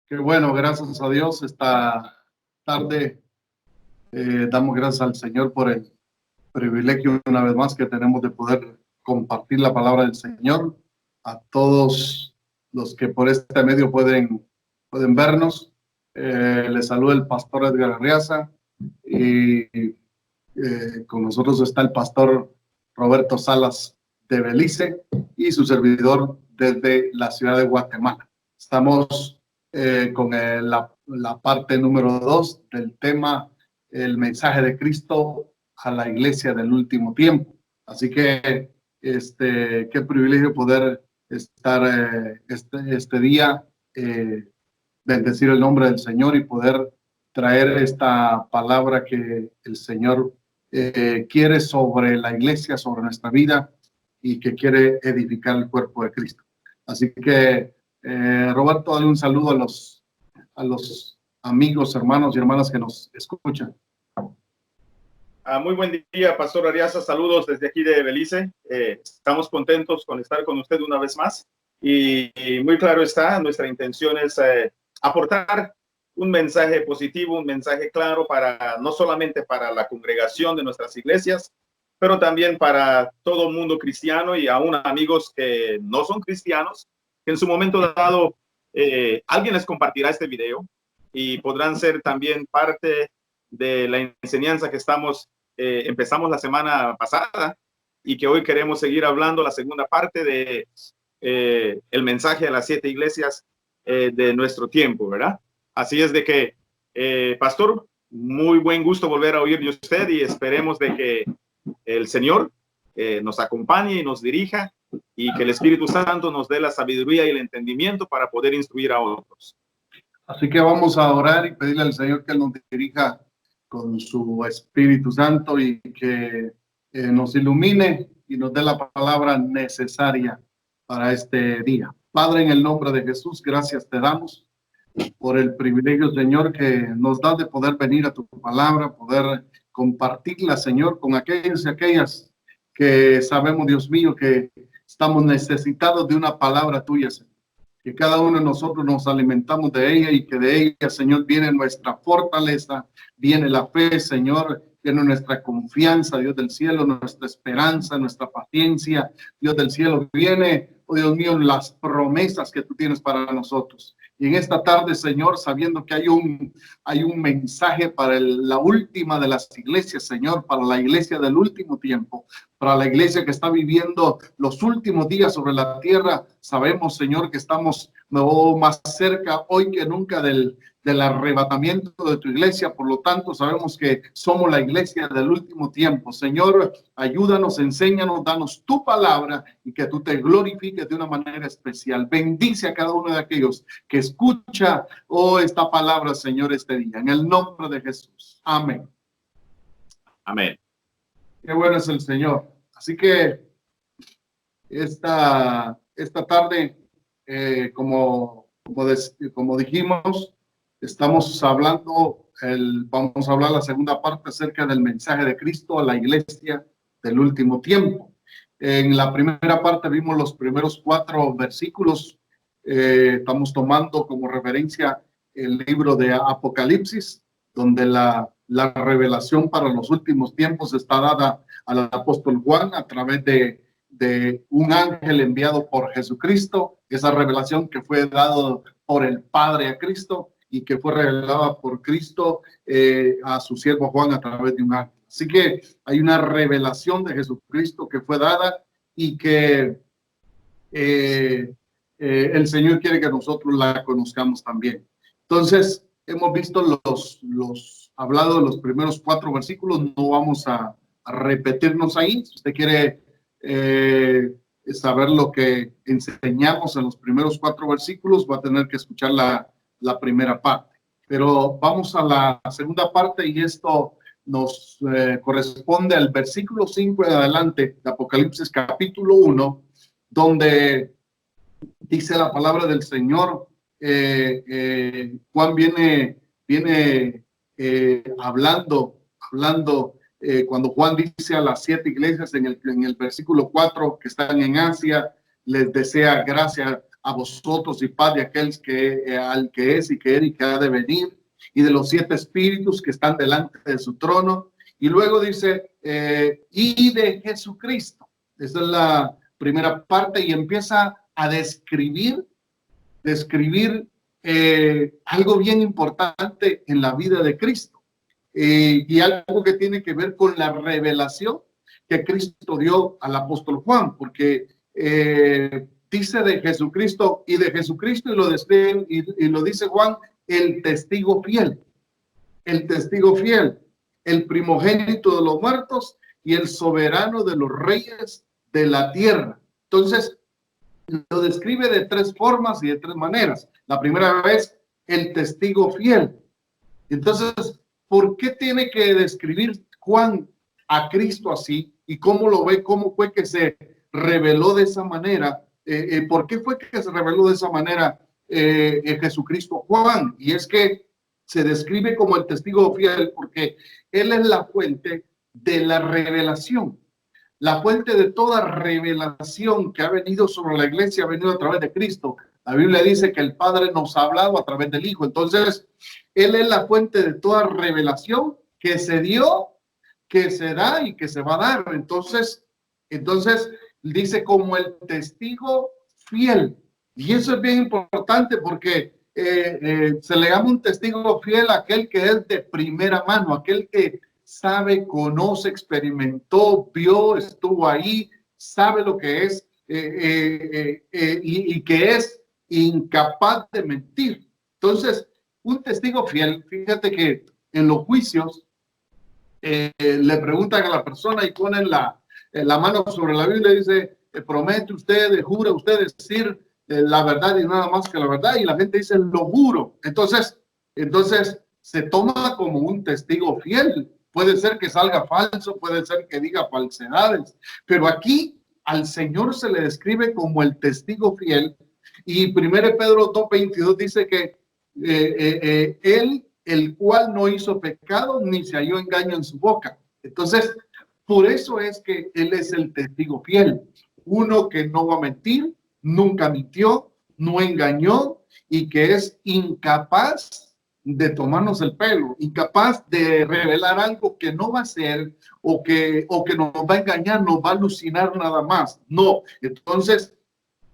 Qué bueno, gracias a Dios. Esta tarde damos gracias al Señor por el privilegio una vez más que tenemos de poder compartir la palabra del Señor a todos los que por este medio pueden vernos. Les saluda el pastor Edgar Arriaza y con nosotros está el pastor Roberto Salas de Belice y su servidor desde la ciudad de Guatemala. Estamos con la parte número 2 del tema, el mensaje de Cristo a la iglesia del último tiempo. Así que qué privilegio poder estar este día, bendecir el nombre del Señor y poder traer esta palabra que el Señor quiere sobre la iglesia, sobre nuestra vida y que quiere edificar el cuerpo de Cristo. Así que Roberto, dale un saludo a los amigos, hermanos y hermanas que nos escuchan. Muy buen día, Pastor Arriaza. Saludos desde aquí de Belice. Estamos contentos con estar con usted una vez más. Y muy claro está, nuestra intención es aportar un mensaje positivo, un mensaje claro no solamente para la congregación de nuestras iglesias, pero también para todo mundo cristiano y aún amigos que no son cristianos, que en su momento dado alguien les compartirá este video y podrán ser también parte de la enseñanza que empezamos la semana pasada y que hoy queremos seguir hablando la segunda parte de el mensaje a las 7 iglesias de nuestro tiempo, ¿verdad? Así es de que, pastor, muy buen gusto volver a oír de usted y esperemos de que el Señor nos acompañe y nos dirija y que el Espíritu Santo nos dé la sabiduría y el entendimiento para poder instruir a otros. Así que vamos a orar y pedirle al Señor que nos dirija con su Espíritu Santo y que nos ilumine y nos dé la palabra necesaria para este día. Padre, en el nombre de Jesús, gracias te damos por el privilegio, Señor, que nos da de poder venir a tu palabra, poder compartirla, Señor, con aquellos y aquellas que sabemos, Dios mío, que estamos necesitados de una palabra tuya, Señor. Que cada uno de nosotros nos alimentamos de ella y que de ella, Señor, viene nuestra fortaleza, viene la fe, Señor, viene nuestra confianza, Dios del cielo, nuestra esperanza, nuestra paciencia, Dios del cielo, viene, oh Dios mío, las promesas que tú tienes para nosotros. Y en esta tarde, Señor, sabiendo que hay un mensaje para la última de las iglesias, Señor, para la iglesia del último tiempo, para la iglesia que está viviendo los últimos días sobre la tierra, sabemos, Señor, que estamos más cerca hoy que nunca del arrebatamiento de tu iglesia. Por lo tanto, sabemos que somos la iglesia del último tiempo. Señor, ayúdanos, enséñanos, danos tu palabra y que tú te glorifiques de una manera especial. Bendice a cada uno de aquellos que escucha esta palabra, Señor, este día. En el nombre de Jesús. Amén. Amén. Qué bueno es el Señor. Así que esta tarde, como dijimos, vamos a hablar la segunda parte acerca del mensaje de Cristo a la iglesia del último tiempo. En la primera parte vimos los primeros 4 versículos. Estamos tomando como referencia el libro de Apocalipsis, donde la revelación para los últimos tiempos está dada al apóstol Juan a través de un ángel enviado por Jesucristo, esa revelación que fue dada por el Padre a Cristo y que fue revelada por Cristo a su siervo Juan a través de un ángel. Así que hay una revelación de Jesucristo que fue dada y que el Señor quiere que nosotros la conozcamos también. Entonces, hemos visto hablado de los primeros 4 versículos, no vamos a repetirnos ahí. Si usted quiere saber lo que enseñamos en los primeros 4 versículos, va a tener que escuchar la primera parte. Pero vamos a la segunda parte y esto nos corresponde al versículo 5 en adelante de Apocalipsis capítulo 1, donde dice la palabra del Señor. Juan viene hablando cuando Juan dice a las 7 iglesias en el versículo 4 que están en Asia, les desea gracia a vosotros y paz de aquel que, al que es y que era y que ha de venir, y de los 7 espíritus que están delante de su trono. Y luego dice, y de Jesucristo. Esa es la primera parte y empieza a describir algo bien importante en la vida de Cristo, y algo que tiene que ver con la revelación que Cristo dio al apóstol Juan, porque dice de Jesucristo y lo describe y lo dice Juan, el testigo fiel, el primogénito de los muertos y el soberano de los reyes de la tierra. Entonces, lo describe de 3 formas y de 3 maneras. La primera vez, el testigo fiel. Entonces, ¿por qué tiene que describir Juan a Cristo así? ¿Y cómo lo ve? ¿Cómo fue que se reveló de esa manera? ¿Por qué fue que se reveló de esa manera Jesucristo Juan? Y es que se describe como el testigo fiel porque él es la fuente de la revelación. La fuente de toda revelación que ha venido sobre la iglesia ha venido a través de Cristo. La Biblia dice que el Padre nos ha hablado a través del Hijo. Entonces, Él es la fuente de toda revelación que se dio, que se da y que se va a dar. Entonces dice como el testigo fiel. Y eso es bien importante porque se le llama un testigo fiel a aquel que es de primera mano, aquel que sabe, conoce, experimentó, vio, estuvo ahí, sabe lo que es y que es incapaz de mentir. Entonces, un testigo fiel, fíjate que en los juicios le preguntan a la persona y ponen la mano sobre la Biblia y dice, promete usted, jura usted decir la verdad y nada más que la verdad, y la gente dice, lo juro. Entonces se toma como un testigo fiel. Puede ser que salga falso, puede ser que diga falsedades, pero aquí al Señor se le describe como el testigo fiel. Y 1 Pedro 2:22 dice que él, el cual no hizo pecado, ni se halló engaño en su boca. Entonces, por eso es que él es el testigo fiel, uno que no va a mentir, nunca mintió, no engañó y que es incapaz de tomarnos el pelo, incapaz de revelar algo que no va a ser o que nos va a engañar, nos va a alucinar nada más. No, entonces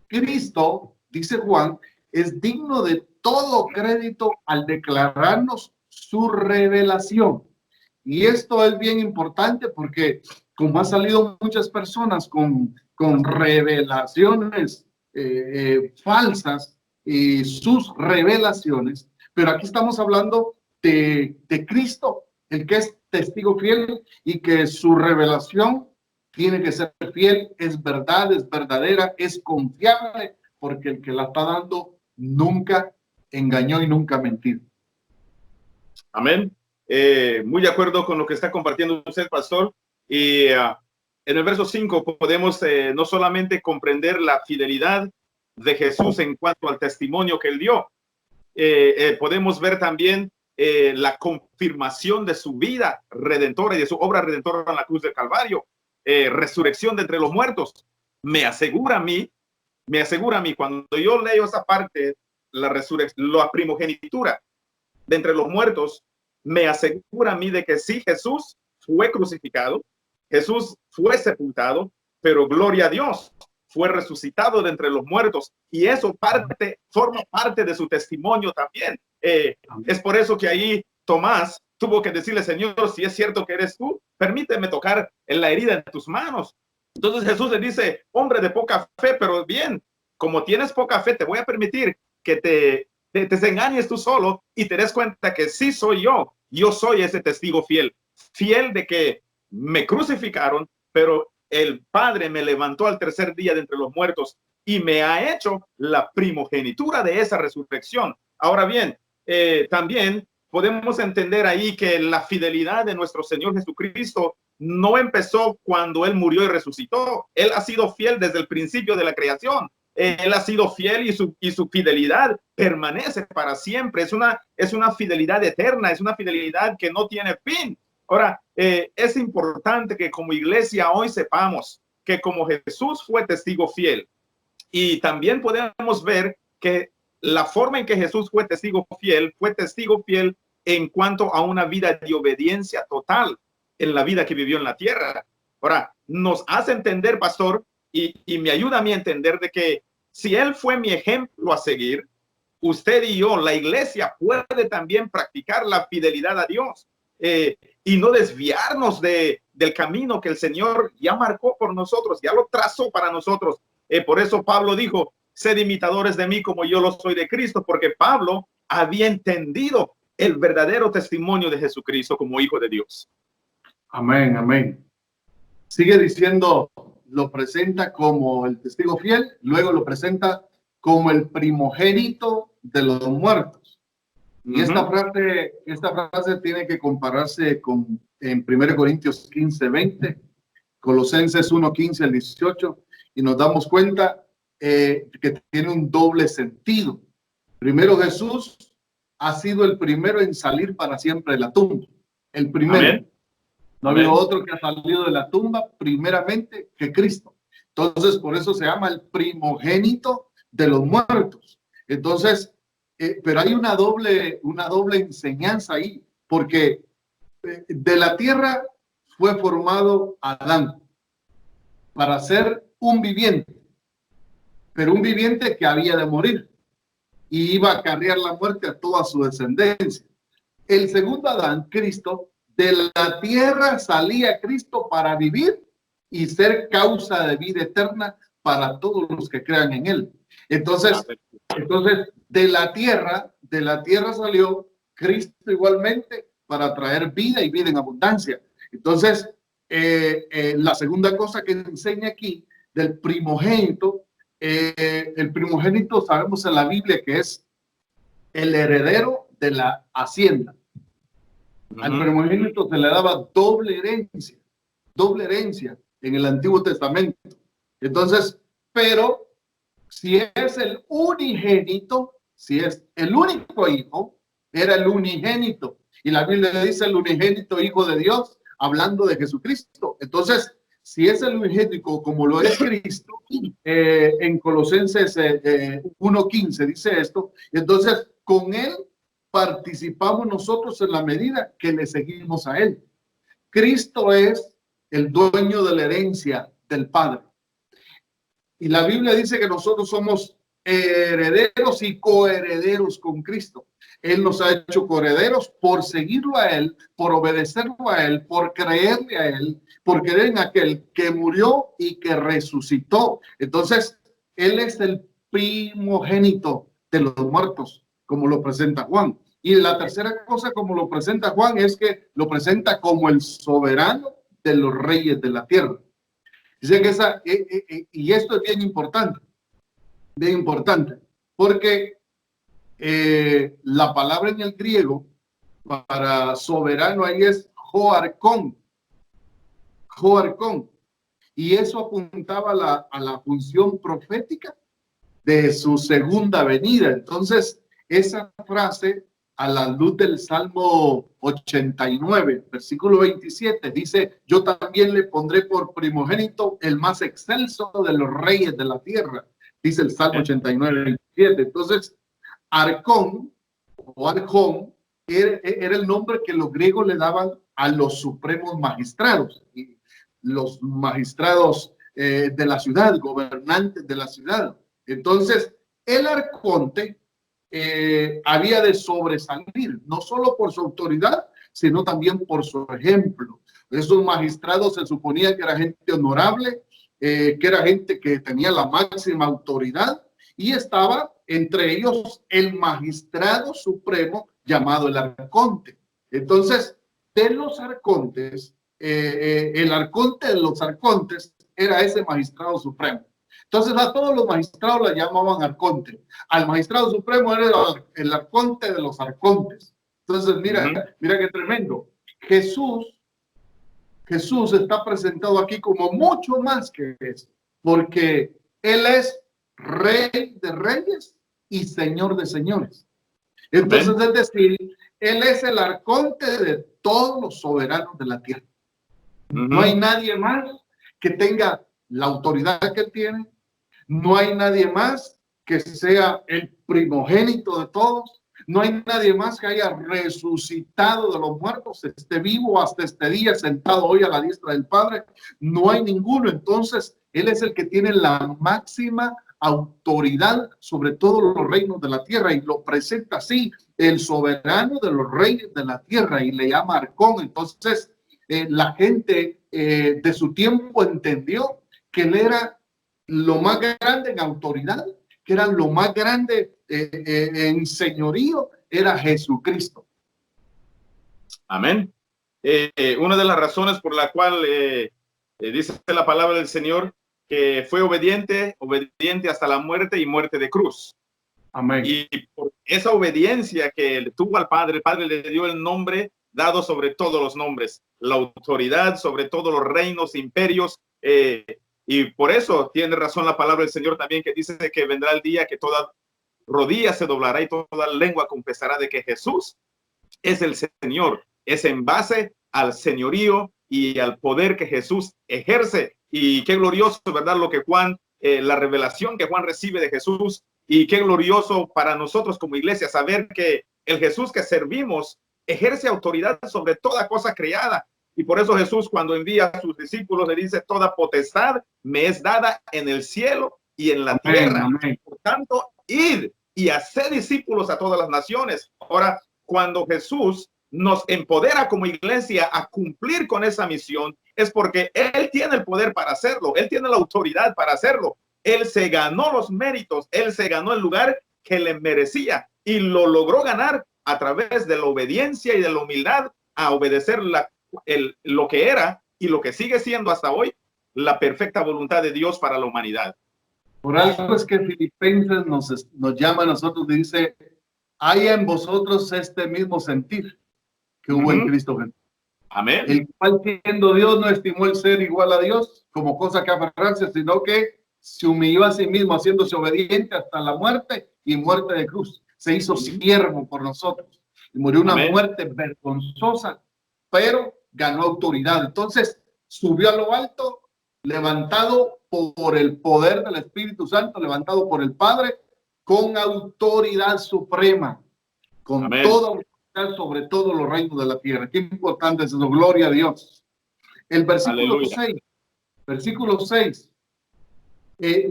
Cristo, dice Juan, es digno de todo crédito al declararnos su revelación. Y esto es bien importante porque como han salido muchas personas con revelaciones falsas y sus revelaciones, pero aquí estamos hablando de Cristo, el que es testigo fiel y que su revelación tiene que ser fiel, es verdad, es verdadera, es confiable, porque el que la está dando nunca engañó y nunca mentió. Amén. Muy de acuerdo con lo que está compartiendo usted, pastor. Y en el verso 5 podemos no solamente comprender la fidelidad de Jesús en cuanto al testimonio que él dio, podemos ver también la confirmación de su vida redentora y de su obra redentora en la cruz del Calvario, resurrección de entre los muertos. Me asegura a mí, cuando yo leo esa parte, la resurrección, la primogenitura de entre los muertos, me asegura a mí de que sí, Jesús fue crucificado, Jesús fue sepultado, pero gloria a Dios, fue resucitado de entre los muertos, y eso forma parte de su testimonio también. Es por eso que ahí Tomás tuvo que decirle, Señor, si es cierto que eres tú, permíteme tocar en la herida en tus manos. Entonces Jesús le dice, hombre de poca fe, pero bien, como tienes poca fe, te voy a permitir que te engañes tú solo y te des cuenta que sí soy yo soy ese testigo fiel de que me crucificaron, pero el Padre me levantó al tercer día de entre los muertos y me ha hecho la primogenitura de esa resurrección. Ahora bien, también podemos entender ahí que la fidelidad de nuestro Señor Jesucristo no empezó cuando Él murió y resucitó. Él ha sido fiel desde el principio de la creación. Él ha sido fiel y su fidelidad permanece para siempre. Es una fidelidad eterna, es una fidelidad que no tiene fin. Ahora, es importante que como iglesia hoy sepamos que como Jesús fue testigo fiel Y también podemos ver que la forma en que Jesús fue testigo fiel en cuanto a una vida de obediencia total en la vida que vivió en la tierra. Ahora, nos hace entender, pastor, y me ayuda a mí a entender de que si él fue mi ejemplo a seguir, usted y yo, la iglesia, puede también practicar la fidelidad a Dios y no desviarnos del camino que el Señor ya marcó por nosotros, ya lo trazó para nosotros. Por eso Pablo dijo, sed imitadores de mí como yo lo soy de Cristo, porque Pablo había entendido el verdadero testimonio de Jesucristo como hijo de Dios. Amén, amén. Sigue diciendo, lo presenta como el testigo fiel, luego lo presenta como el primogénito de los muertos. Y esta frase tiene que compararse con en 1 Corintios 15, 20, Colosenses 1, 15 al 18, y nos damos cuenta que tiene un doble sentido. Primero, Jesús ha sido el primero en salir para siempre de la tumba. El primero. Amén. No ha habido otro que ha salido de la tumba primeramente que Cristo. Entonces, por eso se llama el primogénito de los muertos. Entonces, pero hay una doble enseñanza ahí, porque de la tierra fue formado Adán para ser un viviente, pero un viviente que había de morir y iba a acarrear la muerte a toda su descendencia. El segundo Adán, Cristo, de la tierra salía Cristo para vivir y ser causa de vida eterna para todos los que crean en él. Entonces, de la tierra salió Cristo igualmente para traer vida y vida en abundancia. Entonces, la segunda cosa que enseña aquí del primogénito, el primogénito sabemos en la Biblia que es el heredero de la hacienda. Al primogénito se le daba doble herencia en el Antiguo Testamento. Entonces, pero si es el unigénito, si es el único hijo, era el unigénito. Y la Biblia dice el unigénito hijo de Dios, hablando de Jesucristo. Entonces, si es el unigénito como lo es Cristo, en Colosenses 1:15 dice esto, entonces con él participamos nosotros en la medida que le seguimos a él. Cristo es el dueño de la herencia del Padre. Y la Biblia dice que nosotros somos herederos y coherederos con Cristo. Él nos ha hecho coherederos por seguirlo a él, por obedecerlo a él, por creerle a él, por creer en aquel que murió y que resucitó. Entonces, él es el primogénito de los muertos, como lo presenta Juan. Y la tercera cosa, como lo presenta Juan, es que lo presenta como el soberano de los reyes de la tierra. Dice que y esto es bien importante, porque la palabra en el griego para soberano ahí es joarcón, y eso apuntaba a la función profética de su segunda venida. Entonces, esa frase, a la luz del Salmo 89, versículo 27, dice, yo también le pondré por primogénito el más excelso de los reyes de la tierra, dice el Salmo 89, 27. Entonces, Arcón o Arjón era el nombre que los griegos le daban a los supremos magistrados, y los magistrados de la ciudad, gobernantes de la ciudad. Entonces, el arconte había de sobresalir, no solo por su autoridad, sino también por su ejemplo. Esos magistrados se suponía que era gente honorable, que era gente que tenía la máxima autoridad, y estaba entre ellos el magistrado supremo llamado el arconte. Entonces, de los arcontes, el arconte de los arcontes era ese magistrado supremo. Entonces a todos los magistrados la llamaban arconte. Al magistrado supremo era el arconte de los arcontes. Entonces mira qué tremendo. Jesús está presentado aquí como mucho más que eso, porque él es rey de reyes y señor de señores. Entonces, es decir, él es el arconte de todos los soberanos de la tierra. No hay nadie más que tenga la autoridad que él tiene. No hay nadie más que sea el primogénito de todos. No hay nadie más que haya resucitado de los muertos, esté vivo hasta este día, sentado hoy a la diestra del Padre. No hay ninguno. Entonces, Él es el que tiene la máxima autoridad sobre todos los reinos de la tierra, y lo presenta así, el soberano de los reyes de la tierra, y le llama Arcón. Entonces, la gente de su tiempo entendió que Él era lo más grande en autoridad, que era lo más grande en señorío, era Jesucristo. Amén. Una de las razones por la cual dice la palabra del Señor que fue obediente hasta la muerte y muerte de cruz. Amén. Y por esa obediencia que tuvo al Padre, el Padre le dio el nombre dado sobre todos los nombres, la autoridad sobre todos los reinos, imperios, y por eso tiene razón la palabra del Señor también, que dice que vendrá el día que toda rodilla se doblará y toda lengua confesará de que Jesús es el Señor. Es en base al señorío y al poder que Jesús ejerce. Y qué glorioso, ¿verdad? Lo que Juan, la revelación que Juan recibe de Jesús, y qué glorioso para nosotros como iglesia saber que el Jesús que servimos ejerce autoridad sobre toda cosa creada. Y por eso Jesús, cuando envía a sus discípulos, le dice: toda potestad me es dada en el cielo y en la tierra. Amén. Por tanto, id y haced discípulos a todas las naciones. Ahora, cuando Jesús nos empodera como iglesia a cumplir con esa misión, es porque Él tiene el poder para hacerlo, Él tiene la autoridad para hacerlo. Él se ganó los méritos, Él se ganó el lugar que le merecía, y lo logró ganar a través de la obediencia y de la humildad a obedecer lo que era y lo que sigue siendo hasta hoy la perfecta voluntad de Dios para la humanidad. Por algo es que Filipenses nos llama a nosotros y dice: haya en vosotros este mismo sentir que hubo en Cristo Jesús. Amén. El cual, siendo Dios, no estimó el ser igual a Dios como cosa que aferrarse, sino que se humilló a sí mismo, haciéndose obediente hasta la muerte y muerte de cruz. Se hizo siervo por nosotros y murió una muerte vergonzosa, pero ganó autoridad. Entonces subió a lo alto, levantado por el poder del Espíritu Santo, levantado por el Padre, con autoridad suprema, con toda autoridad sobre todos los reinos de la tierra. Qué importante es eso. Gloria a Dios. El versículo 6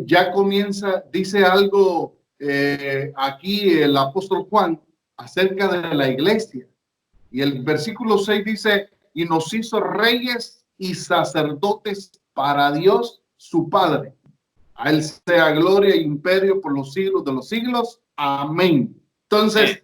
ya comienza, dice algo aquí el apóstol Juan acerca de la iglesia, y el versículo 6 dice: y nos hizo reyes y sacerdotes para Dios su Padre. A Él sea gloria e imperio por los siglos de los siglos. Amén. Entonces,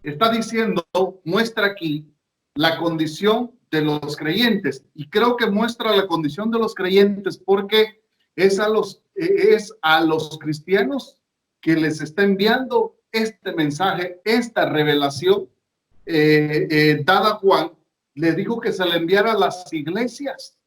está diciendo, muestra aquí la condición de los creyentes, y creo que muestra la condición de los creyentes porque es a los cristianos que les está enviando este mensaje, esta revelación dada a Juan. Le dijo que se le enviara a las iglesias,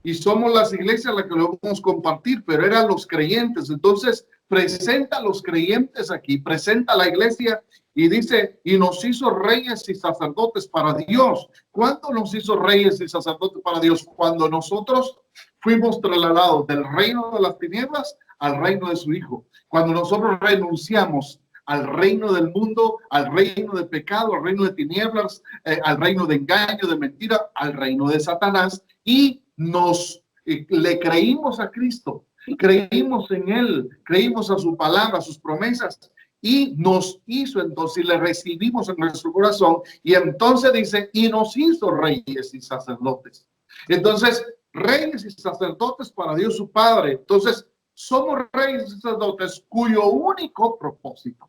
y somos las iglesias las que lo vamos a compartir, pero eran los creyentes. Entonces presenta a los creyentes aquí, presenta a la iglesia y dice: y nos hizo reyes y sacerdotes para Dios. ¿Cuándo nos hizo reyes y sacerdotes para Dios? Cuando nosotros fuimos trasladados del reino de las tinieblas al reino de su Hijo. Cuando nosotros renunciamos al reino del mundo, al reino de pecado, al reino de tinieblas, al reino de engaño, de mentira, al reino de Satanás, y le creímos a Cristo, creímos en Él, creímos a su palabra, a sus promesas, y nos hizo entonces, y le recibimos en nuestro corazón, y entonces dice: y nos hizo reyes y sacerdotes. Entonces, reyes y sacerdotes para Dios su Padre. Entonces, somos reyes y sacerdotes cuyo único propósito,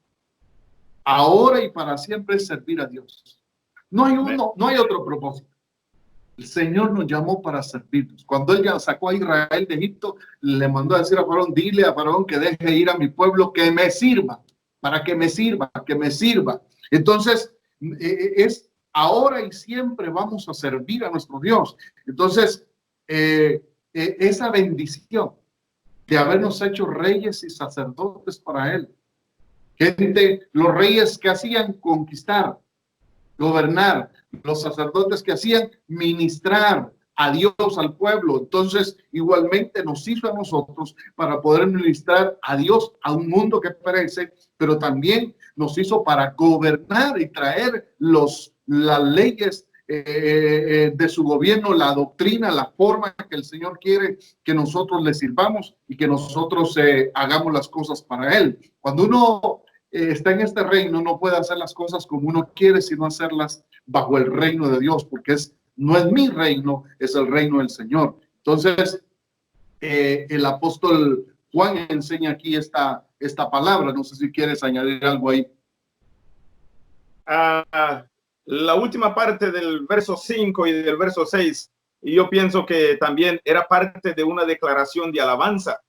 ahora y para siempre, es servir a Dios. No hay otro propósito. El Señor nos llamó para servirnos. Cuando Él ya sacó a Israel de Egipto, le mandó a decir a Faraón: dile a Faraón que deje ir a mi pueblo, que me sirva, para que me sirva, que me sirva. Entonces, es ahora y siempre vamos a servir a nuestro Dios. Entonces, esa bendición de habernos hecho reyes y sacerdotes para Él. Gente, los reyes que hacían conquistar, gobernar, los sacerdotes que hacían ministrar, a Dios, al pueblo. Entonces, igualmente nos hizo a nosotros para poder ministrar a Dios a un mundo que perece, pero también nos hizo para gobernar y traer las leyes de su gobierno, la doctrina, la forma que el Señor quiere que nosotros le sirvamos y que nosotros hagamos las cosas para Él. Cuando uno está en este reino, no puede hacer las cosas como uno quiere, sino hacerlas bajo el reino de Dios, porque no es mi reino, es el reino del Señor. Entonces, el apóstol Juan enseña aquí esta palabra. No sé si quieres añadir algo ahí. La última parte del verso 5 y del verso 6, y yo pienso que también era parte de una declaración de alabanza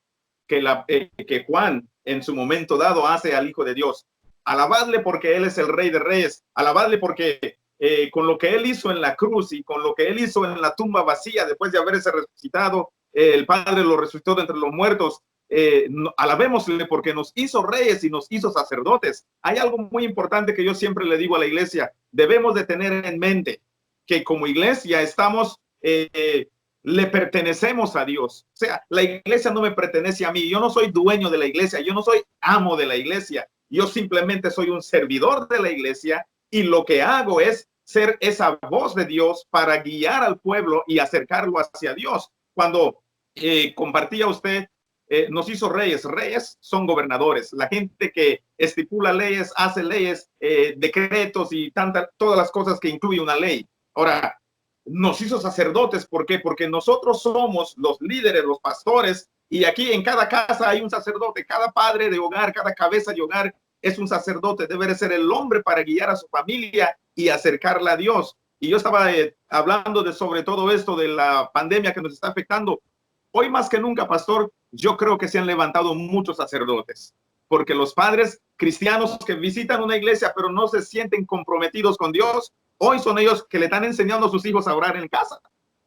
que Juan en su momento dado hace al Hijo de Dios. Alabadle porque Él es el Rey de Reyes, alabadle porque con lo que Él hizo en la cruz y con lo que Él hizo en la tumba vacía después de haberse resucitado, el Padre lo resucitó de entre los muertos. Alabémosle porque nos hizo reyes y nos hizo sacerdotes. Hay algo muy importante que yo siempre le digo a la iglesia: debemos de tener en mente que como iglesia le pertenecemos a Dios. O sea, la iglesia no me pertenece a mí, yo no soy dueño de la iglesia, yo no soy amo de la iglesia, yo simplemente soy un servidor de la iglesia, y lo que hago es ser esa voz de Dios para guiar al pueblo y acercarlo hacia Dios. Cuando compartía usted, nos hizo reyes. Reyes son gobernadores, la gente que estipula leyes, hace leyes, decretos y todas las cosas que incluye una ley. Ahora, nos hizo sacerdotes. ¿Por qué? Porque nosotros somos los líderes, los pastores, y aquí en cada casa hay un sacerdote. Cada padre de hogar, cada cabeza de hogar es un sacerdote. Debe de ser el hombre para guiar a su familia y acercarla a Dios. Y yo estaba hablando sobre todo esto de la pandemia que nos está afectando. Hoy más que nunca, pastor, yo creo que se han levantado muchos sacerdotes, porque los padres cristianos que visitan una iglesia pero no se sienten comprometidos con Dios, hoy son ellos que le están enseñando a sus hijos a orar en casa.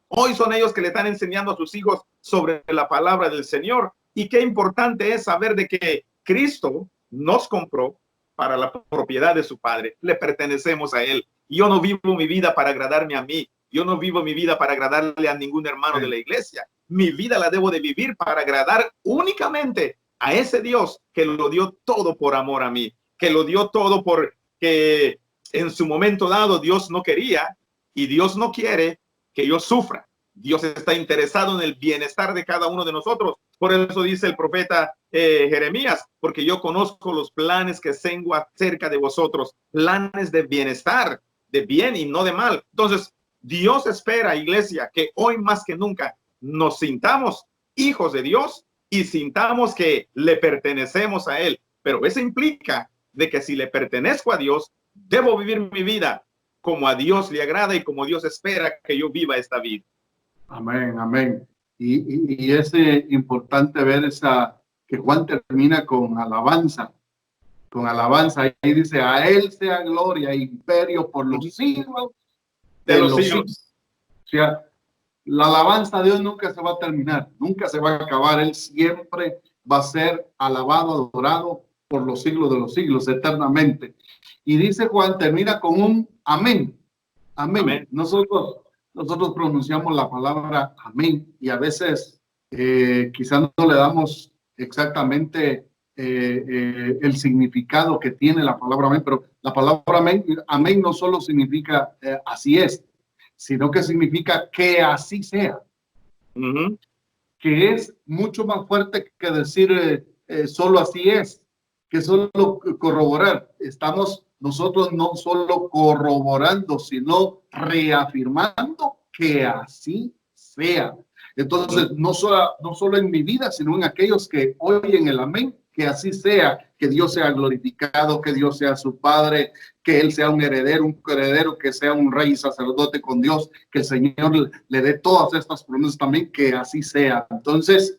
Hoy son ellos que le están enseñando a sus hijos sobre la palabra del Señor. Y qué importante es saber de que Cristo nos compró para la propiedad de su Padre. Le pertenecemos a Él. Yo no vivo mi vida para agradarme a mí. Yo no vivo mi vida para agradarle a ningún hermano de la iglesia. Mi vida la debo de vivir para agradar únicamente a ese Dios que lo dio todo por amor a mí, que lo dio todo porque en su momento dado Dios no quería y Dios no quiere que yo sufra. Dios está interesado en el bienestar de cada uno de nosotros. Por eso dice el profeta Jeremías, porque yo conozco los planes que tengo acerca de vosotros, planes de bienestar, de bien y no de mal. Entonces, Dios espera, iglesia, que hoy más que nunca nos sintamos hijos de Dios y sintamos que le pertenecemos a Él. Pero eso implica de que si le pertenezco a Dios, debo vivir mi vida como a Dios le agrada y como Dios espera que yo viva esta vida. Amén, amén. Y es importante ver que Juan termina con alabanza. Con alabanza. Ahí dice: a Él sea gloria e imperio por los siglos de los siglos. O sea, la alabanza a Dios nunca se va a terminar, nunca se va a acabar. Él siempre va a ser alabado, adorado por los siglos de los siglos, eternamente. Y dice Juan, termina con un amén. Amén. Amén. Nosotros pronunciamos la palabra amén y a veces quizás no le damos exactamente el significado que tiene la palabra amén, pero la palabra amén no solo significa así es, sino que significa que así sea. Que es mucho más fuerte que decir solo así es, que solo corroborar. Estamos nosotros no solo corroborando, sino reafirmando que así sea. Entonces, no solo en mi vida, sino en aquellos que oyen el amén, que así sea, que Dios sea glorificado, que Dios sea su Padre, que Él sea un heredero, que sea un rey y sacerdote con Dios, que el Señor le dé todas estas promesas también, que así sea. Entonces,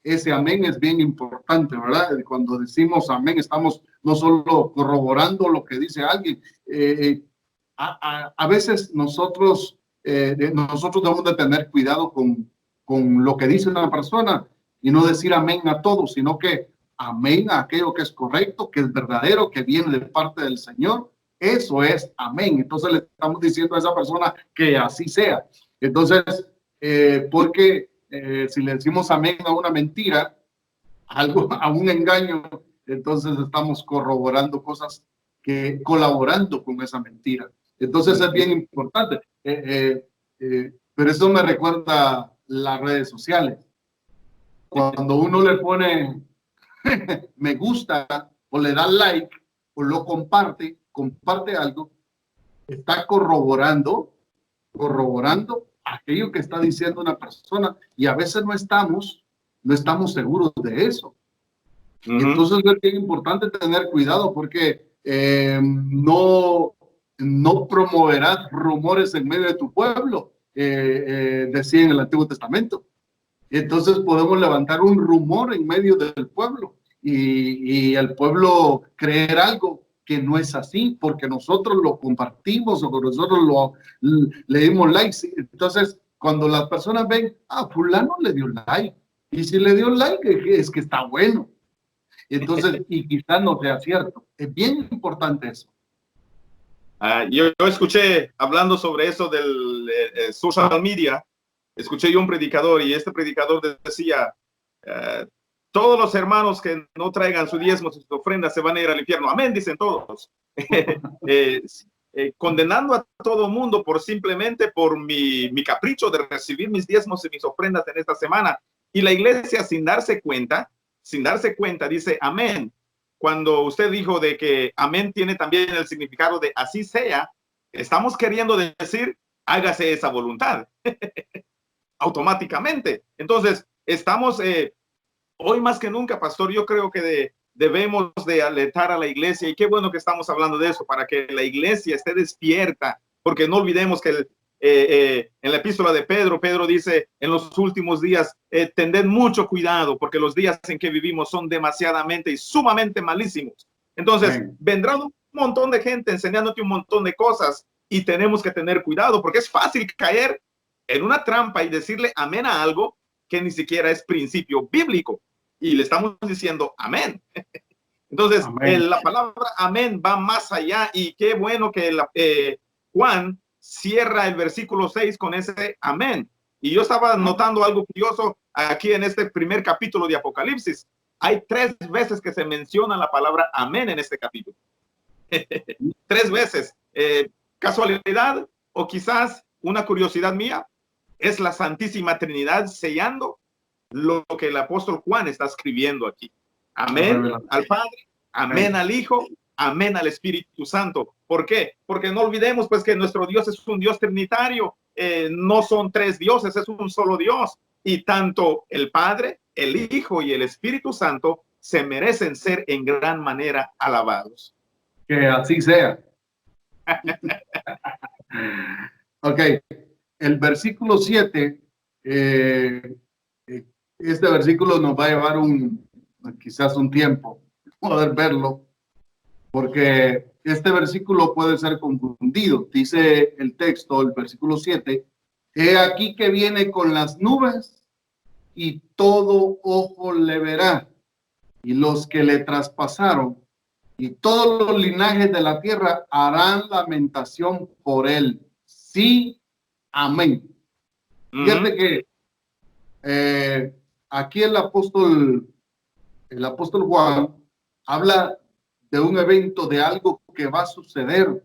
ese amén es bien importante, ¿verdad? Cuando decimos amén, estamos no solo corroborando lo que dice alguien. A veces nosotros debemos de tener cuidado con lo que dice una persona y no decir amén a todo, sino que amén a aquello que es correcto, que es verdadero, que viene de parte del Señor. Eso es amén. Entonces le estamos diciendo a esa persona que así sea. Entonces, porque si le decimos amén a una mentira, a un engaño, entonces estamos corroborando cosas colaborando con esa mentira. Entonces es bien importante. Pero eso me recuerda las redes sociales. Cuando uno le pone me gusta o le da like o lo comparte algo, está corroborando aquello que está diciendo una persona, y a veces no estamos seguros de eso. Entonces es bien importante tener cuidado, porque no promoverás rumores en medio de tu pueblo, decía en el Antiguo Testamento. Entonces podemos levantar un rumor en medio del pueblo y el pueblo creer algo que no es así, porque nosotros lo compartimos o nosotros le dimos likes. Entonces, cuando las personas ven, fulano le dio like, y si le dio like es que está bueno. Entonces, y quizás no sea cierto. Es bien importante eso. Yo escuché, hablando sobre eso del social media, escuché yo un predicador, y este predicador decía, todos los hermanos que no traigan su diezmo, sus ofrendas, se van a ir al infierno. Amén, dicen todos. Condenando a todo mundo simplemente por mi capricho de recibir mis diezmos y mis ofrendas en esta semana. Y la iglesia, sin darse cuenta, dice amén. Cuando usted dijo de que amén tiene también el significado de así sea, estamos queriendo decir hágase esa voluntad. Automáticamente. Entonces, estamos hoy más que nunca, pastor, yo creo que debemos de alertar a la iglesia, y qué bueno que estamos hablando de eso, para que la iglesia esté despierta, porque no olvidemos que en la epístola de Pedro dice, en los últimos días, tened mucho cuidado, porque los días en que vivimos son demasiadamente y sumamente malísimos. Entonces, vendrá un montón de gente enseñándote un montón de cosas, y tenemos que tener cuidado, porque es fácil caer en una trampa y decirle amén a algo que ni siquiera es principio bíblico, y le estamos diciendo amén. Entonces, la palabra amén va más allá, y qué bueno que Juan cierra el versículo 6 con ese amén. Y yo estaba notando algo curioso aquí en este primer capítulo de Apocalipsis. Hay 3 veces que se menciona la palabra amén en este capítulo. 3 veces. ¿Casualidad o quizás una curiosidad mía? Es la Santísima Trinidad sellando lo que el apóstol Juan está escribiendo aquí. Amén al Padre, amén al Hijo, amén al Espíritu Santo. ¿Por qué? Porque no olvidemos pues que nuestro Dios es un Dios trinitario. No son 3 dioses, es un solo Dios. Y tanto el Padre, el Hijo y el Espíritu Santo se merecen ser en gran manera alabados. Que así sea. Ok. El versículo 7, este versículo nos va a llevar quizás un tiempo poder verlo, porque este versículo puede ser confundido. Dice el texto, el versículo 7, he aquí que viene con las nubes y todo ojo le verá, y los que le traspasaron y todos los linajes de la tierra harán lamentación por él. Sí, amén. Fíjate que aquí el apóstol Juan habla de un evento, de algo que va a suceder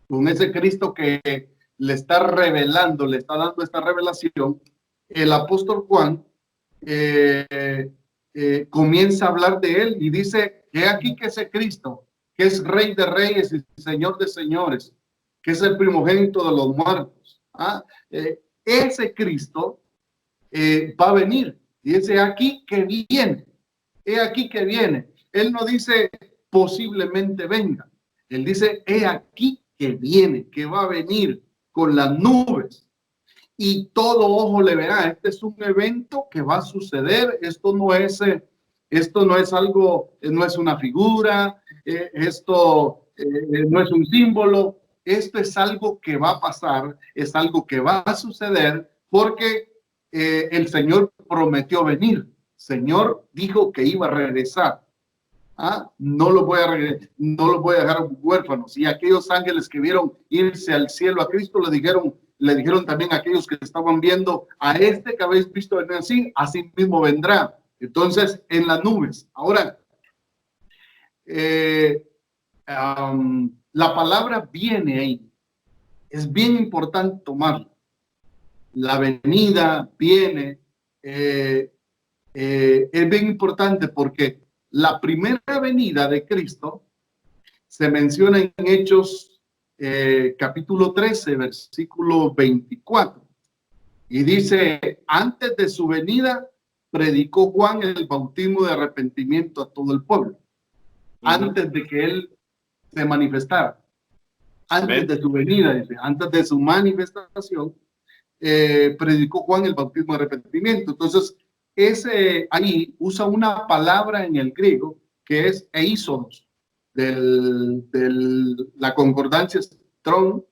con ese Cristo que le está revelando, le está dando esta revelación. El apóstol Juan comienza a hablar de él y dice que aquí que ese Cristo, que es Rey de Reyes y Señor de Señores, que es el primogénito de los muertos, ese Cristo va a venir. Y dice aquí que viene, he aquí que viene. Él no dice posiblemente venga, él dice he aquí que viene, que va a venir con las nubes y todo ojo le verá. Este es un evento que va a suceder. Esto no es algo, no es una figura, esto no es un símbolo. Esto es algo que va a pasar, es algo que va a suceder, porque el Señor prometió venir. Señor dijo que iba a regresar. No los voy a dejar huérfanos. Y aquellos ángeles que vieron irse al cielo a Cristo le dijeron le dijeron también a aquellos que estaban viendo, a este que habéis visto venir así mismo vendrá. Entonces, en las nubes. Ahora, la palabra viene ahí. Es bien importante tomarla. La venida viene. Es bien importante porque la primera venida de Cristo se menciona en Hechos capítulo 13, versículo 24. Y dice, antes de su venida, predicó Juan el bautismo de arrepentimiento a todo el pueblo. Antes de que él se manifestara. Antes de su venida, dice, antes de su manifestación, predicó Juan el bautismo de arrepentimiento. Entonces, ahí usa una palabra en el griego que es eisodos, la concordancia Strong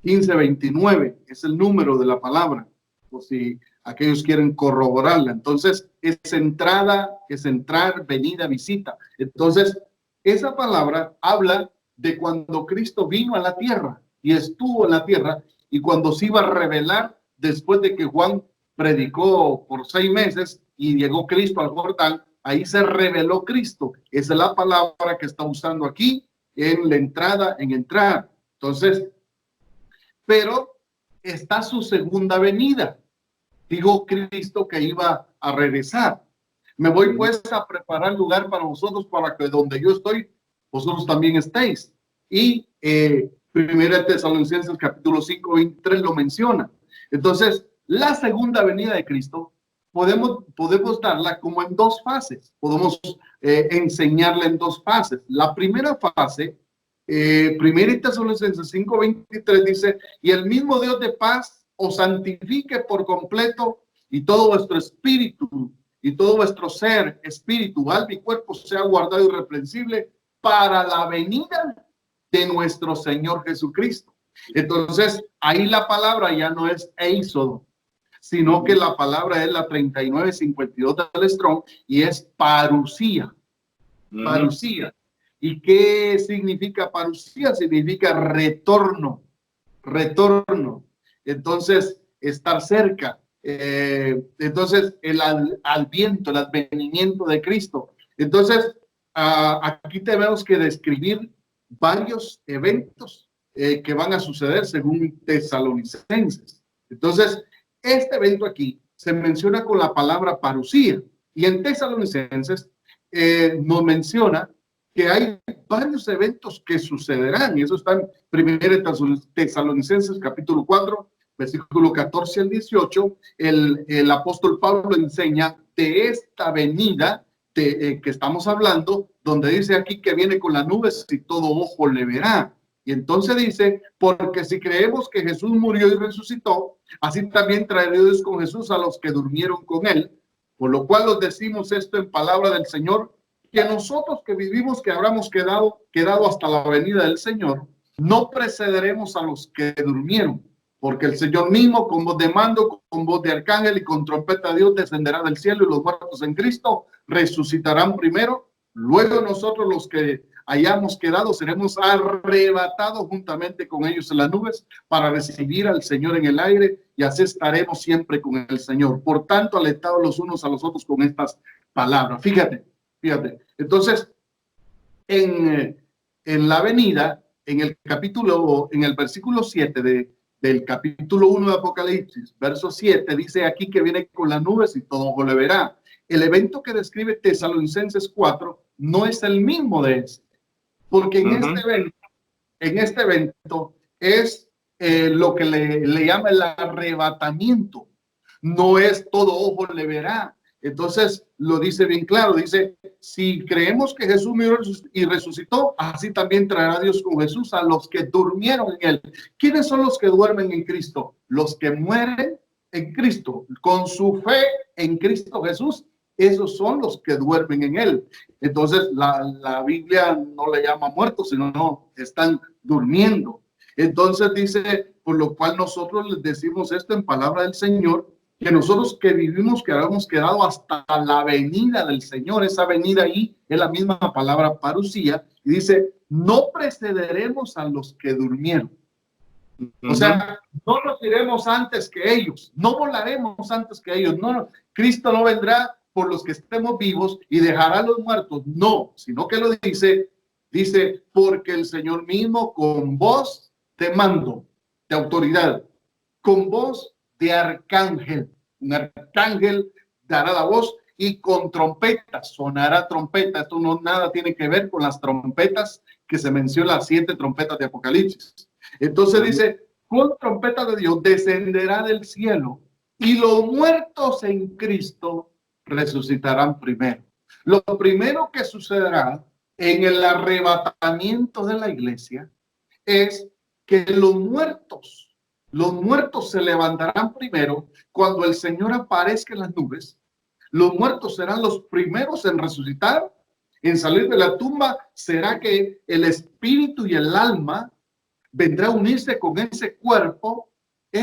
1529, es el número de la palabra, por si aquellos quieren corroborarla. Entonces, es entrada, es entrar, venida, visita. Entonces, esa palabra habla de cuando Cristo vino a la tierra y estuvo en la tierra, y cuando se iba a revelar después de que Juan predicó por 6 meses y llegó Cristo al Jordán, ahí se reveló Cristo. Esa es la palabra que está usando aquí en la entrada, en entrar. Entonces, pero está su segunda venida. Dijo Cristo que iba a regresar. Me voy pues a preparar lugar para vosotros, para que donde yo estoy, vosotros también estéis. Y Primera Tesalonicenses capítulo 5, 23 lo menciona. Entonces, la segunda venida de Cristo podemos darla como en 2 fases. Podemos enseñarla en 2 fases. La primera fase, Primera Tesalonicenses 5, 23 dice, y el mismo Dios de paz os santifique por completo, y todo vuestro espíritu y todo vuestro ser, espíritu, alma y cuerpo sea guardado irreprensible para la venida de nuestro Señor Jesucristo. Entonces, ahí la palabra ya no es éxodo, sino que la palabra es la 3952 del Strong y es parusía. Parusía. ¿Y qué significa parusía? Significa retorno. Retorno. Entonces, estar cerca. Entonces, el adviento, el advenimiento de Cristo. Entonces, aquí tenemos que describir varios eventos que van a suceder según Tesalonicenses. Entonces, este evento aquí se menciona con la palabra parusía, y en Tesalonicenses nos menciona que hay varios eventos que sucederán, y eso está en Primera Tesalonicenses capítulo 4, versículo 14 al 18. El apóstol Pablo enseña de esta venida que estamos hablando, donde dice aquí que viene con las nubes y todo ojo le verá. Y entonces dice, porque si creemos que Jesús murió y resucitó, así también traerá Dios con Jesús a los que durmieron con él. Por lo cual os decimos esto en palabra del Señor, que nosotros que vivimos, que habremos quedado hasta la venida del Señor, no precederemos a los que durmieron, porque el Señor mismo, con voz de mando, con voz de arcángel y con trompeta de Dios, descenderá del cielo, y los muertos en Cristo resucitarán primero. Luego nosotros, los que hayamos quedado, seremos arrebatados juntamente con ellos en las nubes para recibir al Señor en el aire, y así estaremos siempre con el Señor. Por tanto, alentados los unos a los otros con estas palabras. Fíjate. Entonces, en la venida, en el versículo 7 del capítulo 1 de Apocalipsis, verso 7, dice aquí que viene con las nubes y todo ojo le verá. El evento que describe Tesalonicenses 4 no es el mismo de ese, porque en este evento es lo que le llama el arrebatamiento. No es todo ojo le verá. Entonces lo dice bien claro, dice, si creemos que Jesús murió y resucitó, así también traerá Dios con Jesús a los que durmieron en él. ¿Quiénes son los que duermen en Cristo? Los que mueren en Cristo, con su fe en Cristo Jesús. Esos son los que duermen en él. Entonces la Biblia no le llama muertos, sino están durmiendo. Entonces dice, por lo cual nosotros les decimos esto en palabra del Señor, que nosotros que vivimos, que habíamos quedado hasta la venida del Señor. Esa venida ahí es la misma palabra parusía, y dice, no precederemos a los que durmieron. O sea, no nos iremos antes que ellos, no volaremos antes que ellos. No, Cristo no vendrá por los que estemos vivos y dejará a los muertos. No, sino que lo dice, porque el Señor mismo con voz de mando, de autoridad, con voz de arcángel. Un arcángel dará la voz y con trompeta, sonará trompeta. Esto no nada tiene que ver con las trompetas que se mencionan, las 7 trompetas de Apocalipsis. Entonces dice, con trompeta de Dios descenderá del cielo y los muertos en Cristo resucitarán primero. Lo primero que sucederá en el arrebatamiento de la iglesia es que los muertos se levantarán primero cuando el Señor aparezca en las nubes. Los muertos serán los primeros en resucitar, en salir de la tumba. Será que el espíritu y el alma vendrá a unirse con ese cuerpo que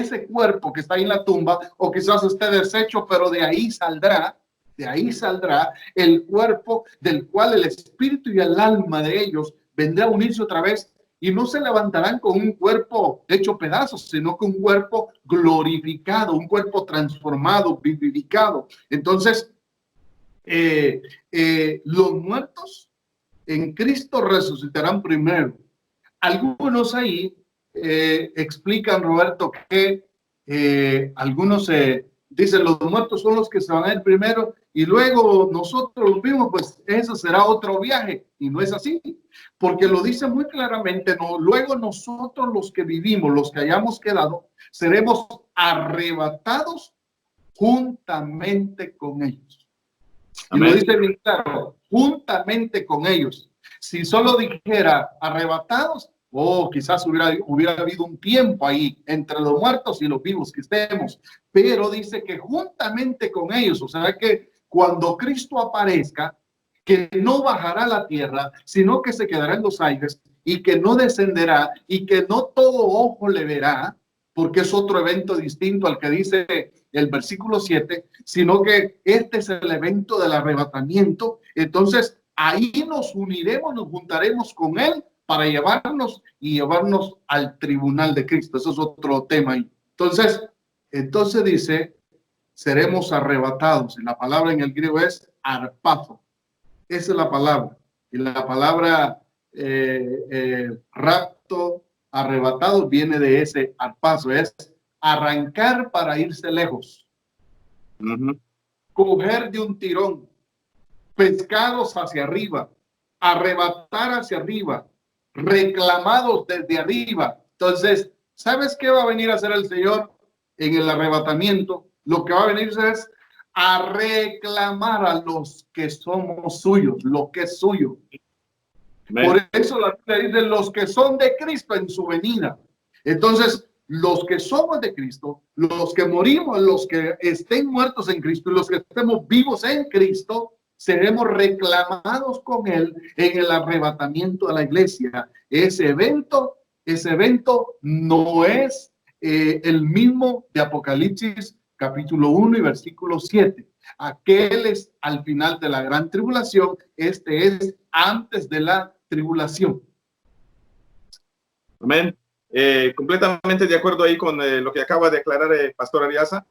está ahí en la tumba, o quizás esté deshecho, pero de ahí saldrá el cuerpo del cual el espíritu y el alma de ellos vendrá a unirse otra vez, y no se levantarán con un cuerpo hecho pedazos, sino con un cuerpo glorificado, un cuerpo transformado, vivificado. Entonces, los muertos en Cristo resucitarán primero. Algunos ahí explican, Roberto, que algunos dicen los muertos son los que se van a ir primero y luego nosotros los vimos, pues eso será otro viaje. Y no es así, porque lo dice muy claramente. No, luego nosotros los que vivimos, los que hayamos quedado, seremos arrebatados juntamente con ellos. Amén. Y lo dice bien claro, juntamente con ellos. Si solo dijera arrebatados, quizás hubiera habido un tiempo ahí entre los muertos y los vivos que estemos, pero dice que juntamente con ellos, o sea que cuando Cristo aparezca, que no bajará a la tierra, sino que se quedará en los aires y que no descenderá y que no todo ojo le verá, porque es otro evento distinto al que dice el versículo 7, sino que este es el evento del arrebatamiento. Entonces ahí nos uniremos, nos juntaremos con él para llevarnos al tribunal de Cristo. Eso es otro tema. Entonces dice, seremos arrebatados. Y la palabra en el griego es arpazo. Esa es la palabra. Y la palabra rapto, arrebatado, viene de ese arpazo. Es arrancar para irse lejos. Coger de un tirón. Pescados hacia arriba. Arrebatar hacia arriba. Reclamados desde arriba. Entonces, ¿sabes qué va a venir a hacer el Señor en el arrebatamiento? Lo que va a venir es a reclamar a los que somos suyos, lo que es suyo. Amén. Por eso la Biblia dice los que son de Cristo en su venida. Entonces, los que somos de Cristo, los que morimos, los que estén muertos en Cristo y los que estemos vivos en Cristo, seremos reclamados con él en el arrebatamiento de la iglesia. Ese evento no es el mismo de Apocalipsis capítulo 1 y versículo 7. Aquel es al final de la gran tribulación, este es antes de la tribulación. Amén. Completamente de acuerdo ahí con lo que acaba de aclarar el pastor Ariasa.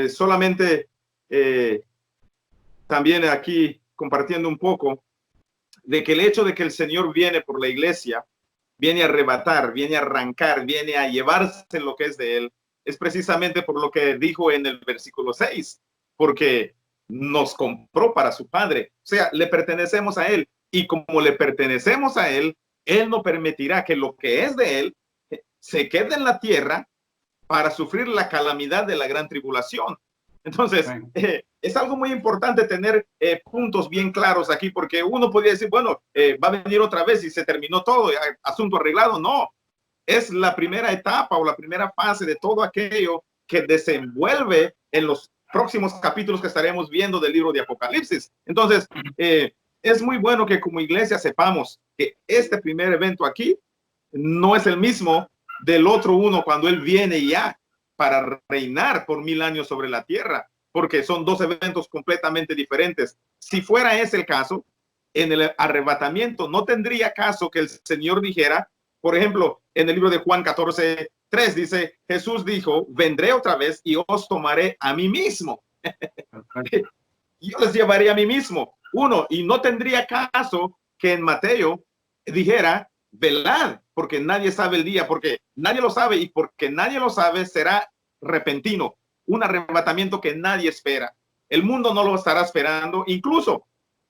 Solamente también aquí compartiendo un poco de que el hecho de que el Señor viene por la iglesia, viene a arrebatar, viene a arrancar, viene a llevarse lo que es de él, es precisamente por lo que dijo en el versículo 6, porque nos compró para su Padre, o sea, le pertenecemos a él, y como le pertenecemos a él, él no permitirá que lo que es de él se quede en la tierra para sufrir la calamidad de la gran tribulación. Entonces, es algo muy importante tener puntos bien claros aquí, porque uno podría decir, bueno, va a venir otra vez y se terminó todo, asunto arreglado. No, es la primera etapa o la primera fase de todo aquello que desenvuelve en los próximos capítulos que estaremos viendo del libro de Apocalipsis. Entonces, es muy bueno que como iglesia sepamos que este primer evento aquí no es el mismo del otro uno cuando él viene ya para reinar por 1000 años sobre la tierra, porque son dos eventos completamente diferentes. Si fuera ese el caso, en el arrebatamiento no tendría caso que el Señor dijera, Por ejemplo, en el libro de Juan 14:3 dice, Jesús dijo, vendré otra vez y os tomaré a mí mismo. Yo les llevaré a mí mismo. Uno, y no tendría caso que en Mateo dijera, velad, porque nadie sabe el día, porque nadie lo sabe, y porque nadie lo sabe será repentino, un arrebatamiento que nadie espera. El mundo no lo estará esperando, incluso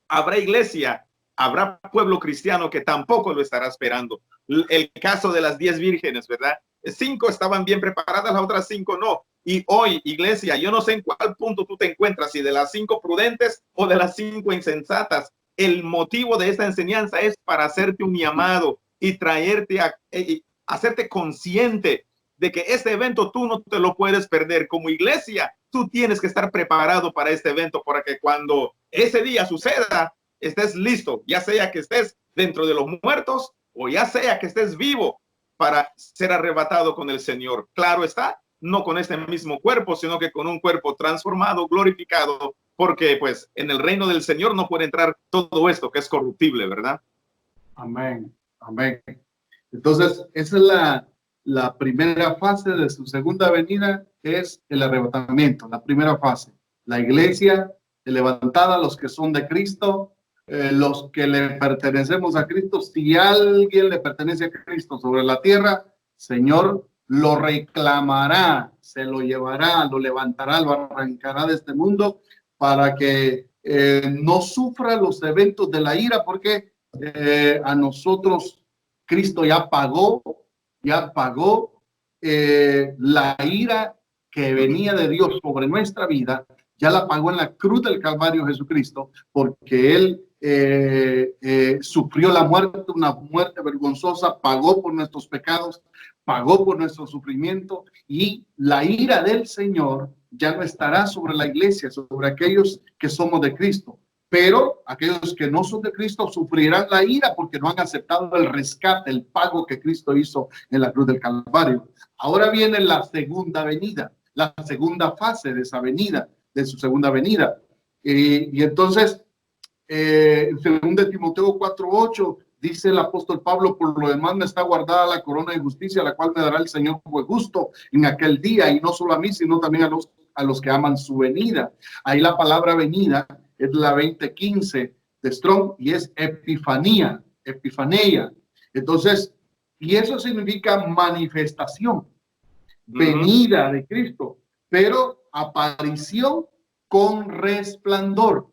habrá iglesia, habrá pueblo cristiano que tampoco lo estará esperando. El caso de las 10 vírgenes, ¿verdad? 5 estaban bien preparadas, las otras 5 no. Y hoy, iglesia, yo no sé en cuál punto tú te encuentras, si de las 5 prudentes o de las 5 insensatas. El motivo de esta enseñanza es para hacerte un llamado y traerte a hacerte consciente de que este evento tú no te lo puedes perder. Como iglesia, tú tienes que estar preparado para este evento, para que cuando ese día suceda, estés listo, ya sea que estés dentro de los muertos o ya sea que estés vivo para ser arrebatado con el Señor. Claro está, no con este mismo cuerpo, sino que con un cuerpo transformado, glorificado, porque pues en el reino del Señor no puede entrar todo esto que es corruptible, ¿verdad? Amén, amén. Entonces, esa es la primera fase de su segunda venida, es el arrebatamiento, la primera fase. La iglesia levantada, los que son de Cristo, los que le pertenecemos a Cristo. Si alguien le pertenece a Cristo sobre la tierra, Señor lo reclamará, se lo llevará, lo levantará, lo arrancará de este mundo para que no sufra los eventos de la ira, porque a nosotros Cristo ya pagó la ira que venía de Dios sobre nuestra vida, ya la pagó en la cruz del Calvario Jesucristo, porque Él sufrió la muerte, una muerte vergonzosa, pagó por nuestros pecados, pagó por nuestro sufrimiento, y la ira del Señor ya no estará sobre la iglesia, sobre aquellos que somos de Cristo. Pero aquellos que no son de Cristo sufrirán la ira porque no han aceptado el rescate, el pago que Cristo hizo en la cruz del Calvario. Ahora viene la segunda venida, la segunda fase de esa venida, de su segunda venida. Y entonces, en 2 Timoteo 4:8, dice el apóstol Pablo, por lo demás me está guardada la corona de justicia, la cual me dará el Señor juez justo en aquel día, y no solo a mí, sino también a los que aman su venida. Ahí la palabra venida es la 2015 de Strong y es epifanía, epifanía. Entonces, y eso significa manifestación, venida de Cristo, pero aparición con resplandor.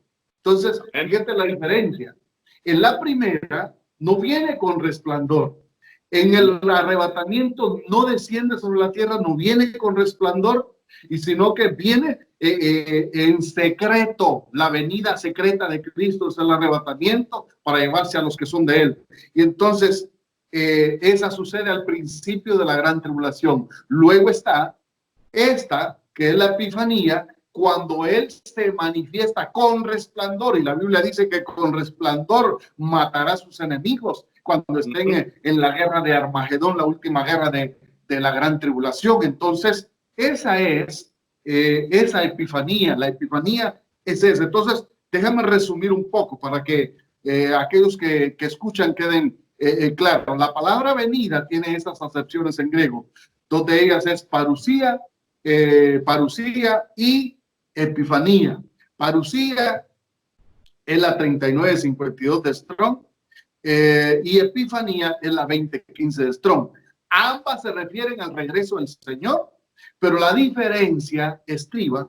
Entonces, fíjate la diferencia. En la primera no viene con resplandor. En el arrebatamiento no desciende sobre la tierra, no viene con resplandor, y sino que viene en secreto. La venida secreta de Cristo es el arrebatamiento para llevarse a los que son de Él. Y entonces, esa sucede al principio de la gran tribulación. Luego está esta, que es la epifanía, cuando Él se manifiesta con resplandor, y la Biblia dice que con resplandor matará a sus enemigos cuando estén en la guerra de Armagedón, la última guerra de la gran tribulación. Entonces, esa es esa epifanía. La epifanía es esa. Entonces, déjame resumir un poco para que aquellos que escuchan queden claros. La palabra venida tiene estas acepciones en griego. Dos de ellas es parusía y epifanía. Parusía es la 3952 de Strong y epifanía es la 2015 de Strong. Ambas se refieren al regreso del Señor, pero la diferencia estriba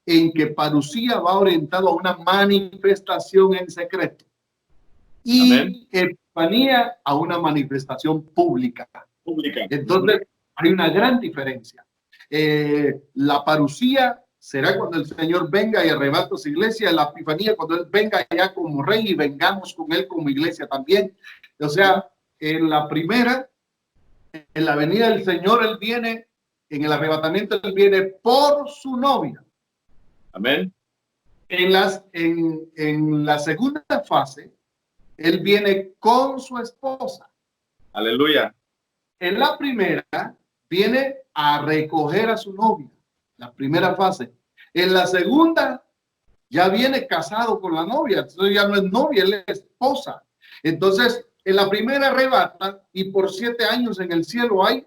en que parusía va orientado a una manifestación en secreto y epifanía a una manifestación pública. Entonces, hay una gran diferencia. La parusía será cuando el Señor venga y arrebata su iglesia. La epifanía cuando Él venga ya como rey y vengamos con Él como iglesia también. O sea, en la primera, en la venida del Señor, Él viene, en el arrebatamiento, Él viene por su novia. Amén. En la segunda fase, Él viene con su esposa. Aleluya. En la primera, viene a recoger a su novia. La primera fase. En la segunda, ya viene casado con la novia. Entonces ya no es novia, él es esposa. Entonces, En la primera arrebata y por 7 años en el cielo hay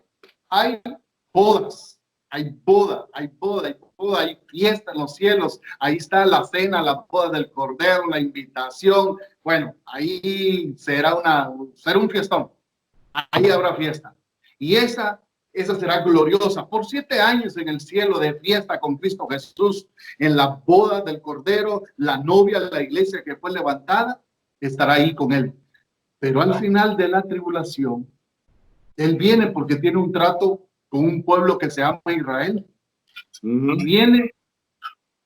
bodas, hay boda, hay boda, hay boda, hay fiesta en los cielos. Ahí está la cena, la boda del Cordero, la invitación. Bueno, ahí será un fiestón. Ahí habrá fiesta. Y esa será gloriosa. Por 7 años en el cielo de fiesta con Cristo Jesús, en la boda del Cordero, la novia de la iglesia que fue levantada, estará ahí con él. Pero al final de la tribulación, él viene porque tiene un trato con un pueblo que se llama Israel. Y viene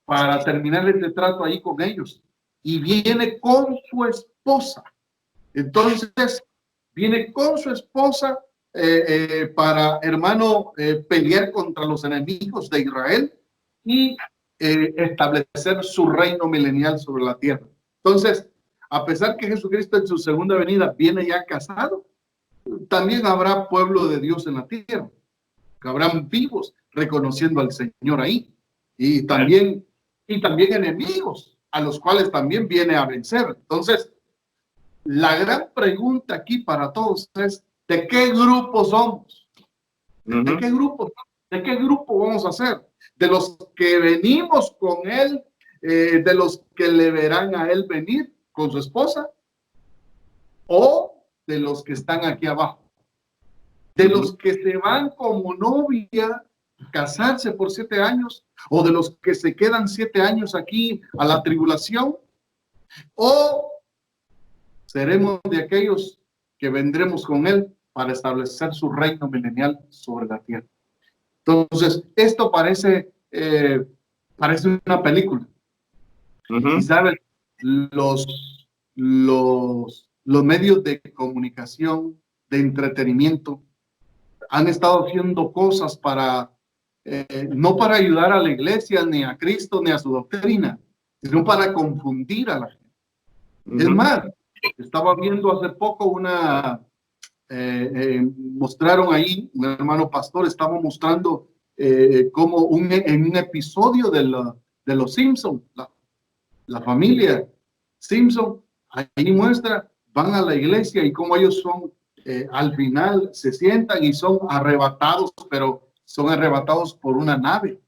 para terminar este trato ahí con ellos. Y viene con su esposa. Entonces, viene con su esposa para, hermano, pelear contra los enemigos de Israel y establecer su reino milenial sobre la tierra. Entonces, a pesar que Jesucristo en su segunda venida viene ya casado, también habrá pueblo de Dios en la tierra, que habrán vivos reconociendo al Señor ahí, y también enemigos a los cuales también viene a vencer. Entonces, la gran pregunta aquí para todos es, ¿de qué grupo somos? ¿De qué grupo? ¿De qué grupo vamos a ser? ¿De los que venimos con él? ¿De los que le verán a él venir con su esposa? ¿O de los que están aquí abajo? ¿De los que se van como novia a casarse por 7 años? ¿O de los que se quedan 7 años aquí a la tribulación? ¿O seremos de aquellos que vendremos con él para establecer su reino milenial sobre la tierra? Entonces, esto parece una película. Y sabes, los medios de comunicación, de entretenimiento, han estado haciendo cosas para, no para ayudar a la iglesia, ni a Cristo, ni a su doctrina, sino para confundir a la gente. Es más, estaba viendo hace poco mostraron ahí, un hermano pastor estaba mostrando como en un episodio de los Simpsons, la familia Simpson, ahí muestra, van a la iglesia y cómo ellos son, al final se sientan y son arrebatados, pero son arrebatados por una nave.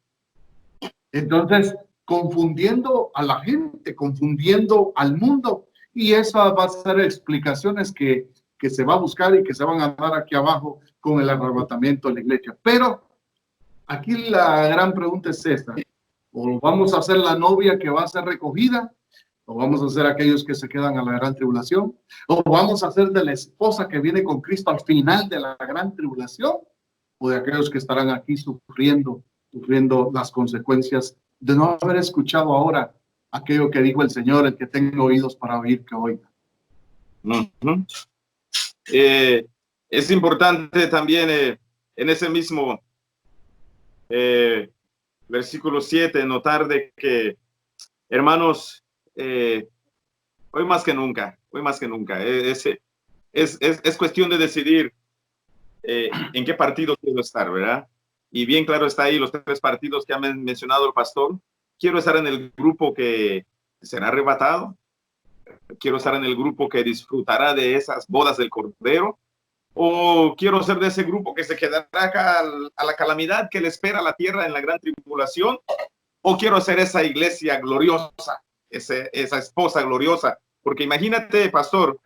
Entonces, confundiendo a la gente, confundiendo al mundo, y esa va a ser explicaciones que se va a buscar y que se van a dar aquí abajo con el arrebatamiento de la iglesia. Pero aquí la gran pregunta es esta: o vamos a hacer la novia que va a ser recogida, o vamos a ser aquellos que se quedan a la gran tribulación, o vamos a ser de la esposa que viene con Cristo al final de la gran tribulación, o de aquellos que estarán aquí sufriendo las consecuencias de no haber escuchado ahora aquello que dijo el Señor: el que tenga oídos para oír, que oiga. Es importante también en ese mismo versículo 7 notar de que, hermanos, hoy más que nunca, es cuestión de decidir en qué partido quiero estar, ¿verdad? Y bien claro está ahí los 3 partidos que ha mencionado el pastor. Quiero estar en el grupo que será arrebatado, quiero estar en el grupo que disfrutará de esas bodas del Cordero, o quiero ser de ese grupo que se quedará acá a la calamidad que le espera a la tierra en la gran tribulación, o quiero ser esa iglesia gloriosa, esa esposa gloriosa. Porque imagínate, pastor,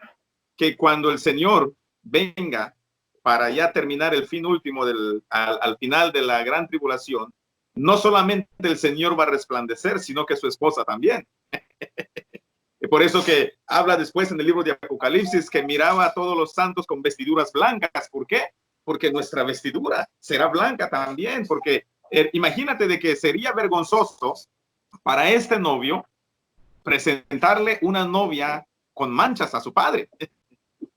que cuando el Señor venga para ya terminar el fin último al final de la gran tribulación, no solamente el Señor va a resplandecer, sino que su esposa también. Por eso que habla después en el libro de Apocalipsis que miraba a todos los santos con vestiduras blancas. ¿Por qué? Porque nuestra vestidura será blanca también. Porque imagínate de que sería vergonzoso para este novio presentarle una novia con manchas a su padre.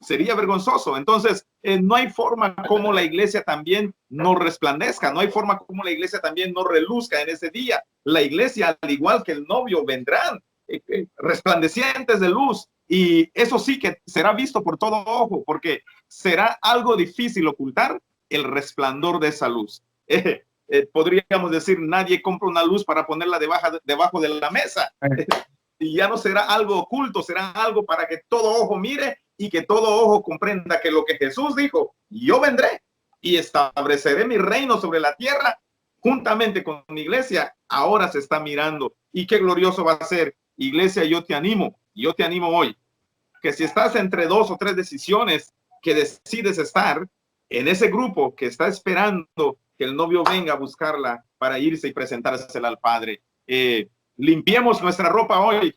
Sería vergonzoso. Entonces, no hay forma como la iglesia también no resplandezca, no hay forma como la iglesia también no reluzca en ese día. La iglesia, al igual que el novio, vendrán resplandecientes de luz, y eso sí que será visto por todo ojo, porque será algo difícil ocultar el resplandor de esa luz. Podríamos decir, nadie compra una luz para ponerla debajo de la mesa. Y ya no será algo oculto, será algo para que todo ojo mire y que todo ojo comprenda que lo que Jesús dijo, yo vendré y estableceré mi reino sobre la tierra juntamente con mi iglesia, ahora se está mirando. Y qué glorioso va a ser. Iglesia, yo te animo hoy, que si estás entre 2 o 3 decisiones, que decides estar en ese grupo que está esperando que el novio venga a buscarla para irse y presentársela al Padre. Limpiemos nuestra ropa hoy.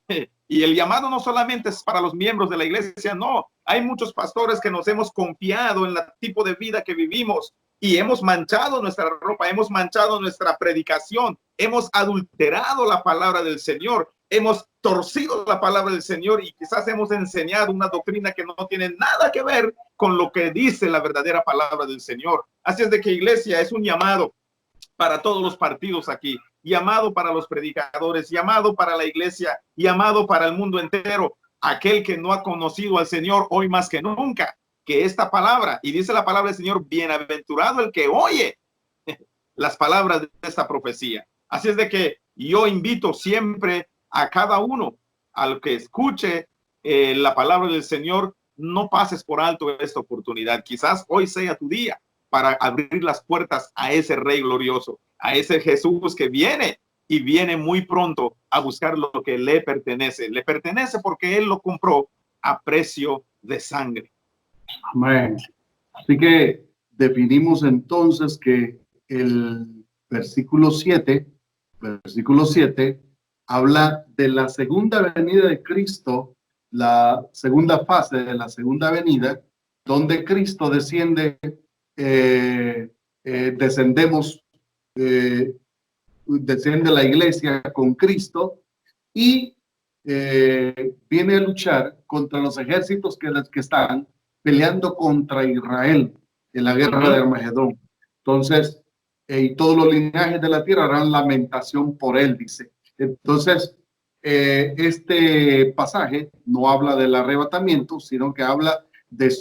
Y el llamado no solamente es para los miembros de la iglesia, no. Hay muchos pastores que nos hemos confiado en el tipo de vida que vivimos y hemos manchado nuestra ropa, hemos manchado nuestra predicación, hemos adulterado la palabra del Señor, hemos torcido la palabra del Señor y quizás hemos enseñado una doctrina que no tiene nada que ver con lo que dice la verdadera palabra del Señor. Así es de que, iglesia, es un llamado para todos los partidos aquí, llamado para los predicadores, llamado para la iglesia, llamado para el mundo entero, aquel que no ha conocido al Señor hoy más que nunca, que esta palabra, y dice la palabra del Señor, bienaventurado el que oye las palabras de esta profecía. Así es de que yo invito siempre a cada uno, al que escuche la palabra del Señor, no pases por alto esta oportunidad. Quizás hoy sea tu día para abrir las puertas a ese Rey glorioso, a ese Jesús que viene y viene muy pronto a buscar lo que le pertenece. Le pertenece porque Él lo compró a precio de sangre. Amén. Así que definimos entonces que el versículo 7 habla de la segunda venida de Cristo, la segunda fase de la segunda venida, donde Cristo desciende, desciende la iglesia con Cristo y viene a luchar contra los ejércitos que están peleando contra Israel en la guerra de Armagedón. Entonces, y todos los linajes de la tierra harán lamentación por él, dice. Entonces, este pasaje no habla del arrebatamiento, sino que habla de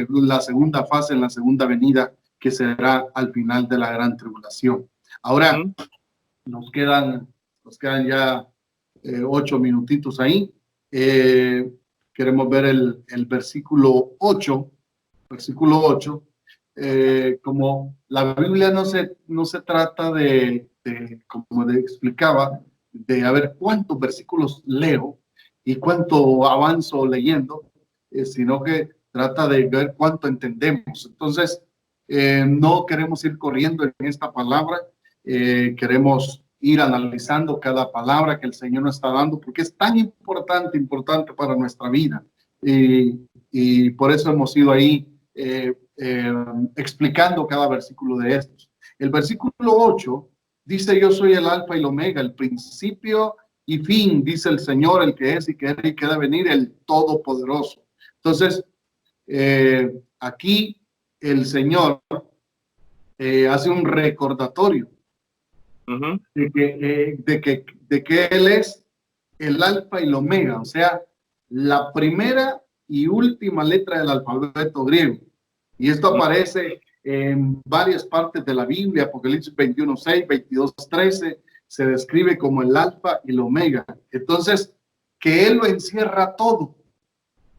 la segunda fase, en la segunda venida, que será al final de la gran tribulación. Ahora, nos quedan ya 8 minutitos ahí. Queremos ver el versículo 8. Versículo 8. Como la Biblia no se trata como explicaba, de a ver cuántos versículos leo y cuánto avanzo leyendo, sino que trata de ver cuánto entendemos. Entonces, no queremos ir corriendo en esta palabra, queremos ir analizando cada palabra que el Señor nos está dando, porque es tan importante para nuestra vida. Y por eso hemos ido ahí explicando cada versículo de estos. El versículo 8 dice: yo soy el alfa y el omega, el principio y fin, dice el Señor, el que es y que era y que ha de venir, el todopoderoso. Entonces, aquí el Señor hace un recordatorio de que Él es el alfa y el omega, o sea, la primera y última letra del alfabeto griego. Y esto aparece en varias partes de la Biblia. Apocalipsis 21:6, 22:13, se describe como el alfa y el omega. Entonces, que Él lo encierra todo,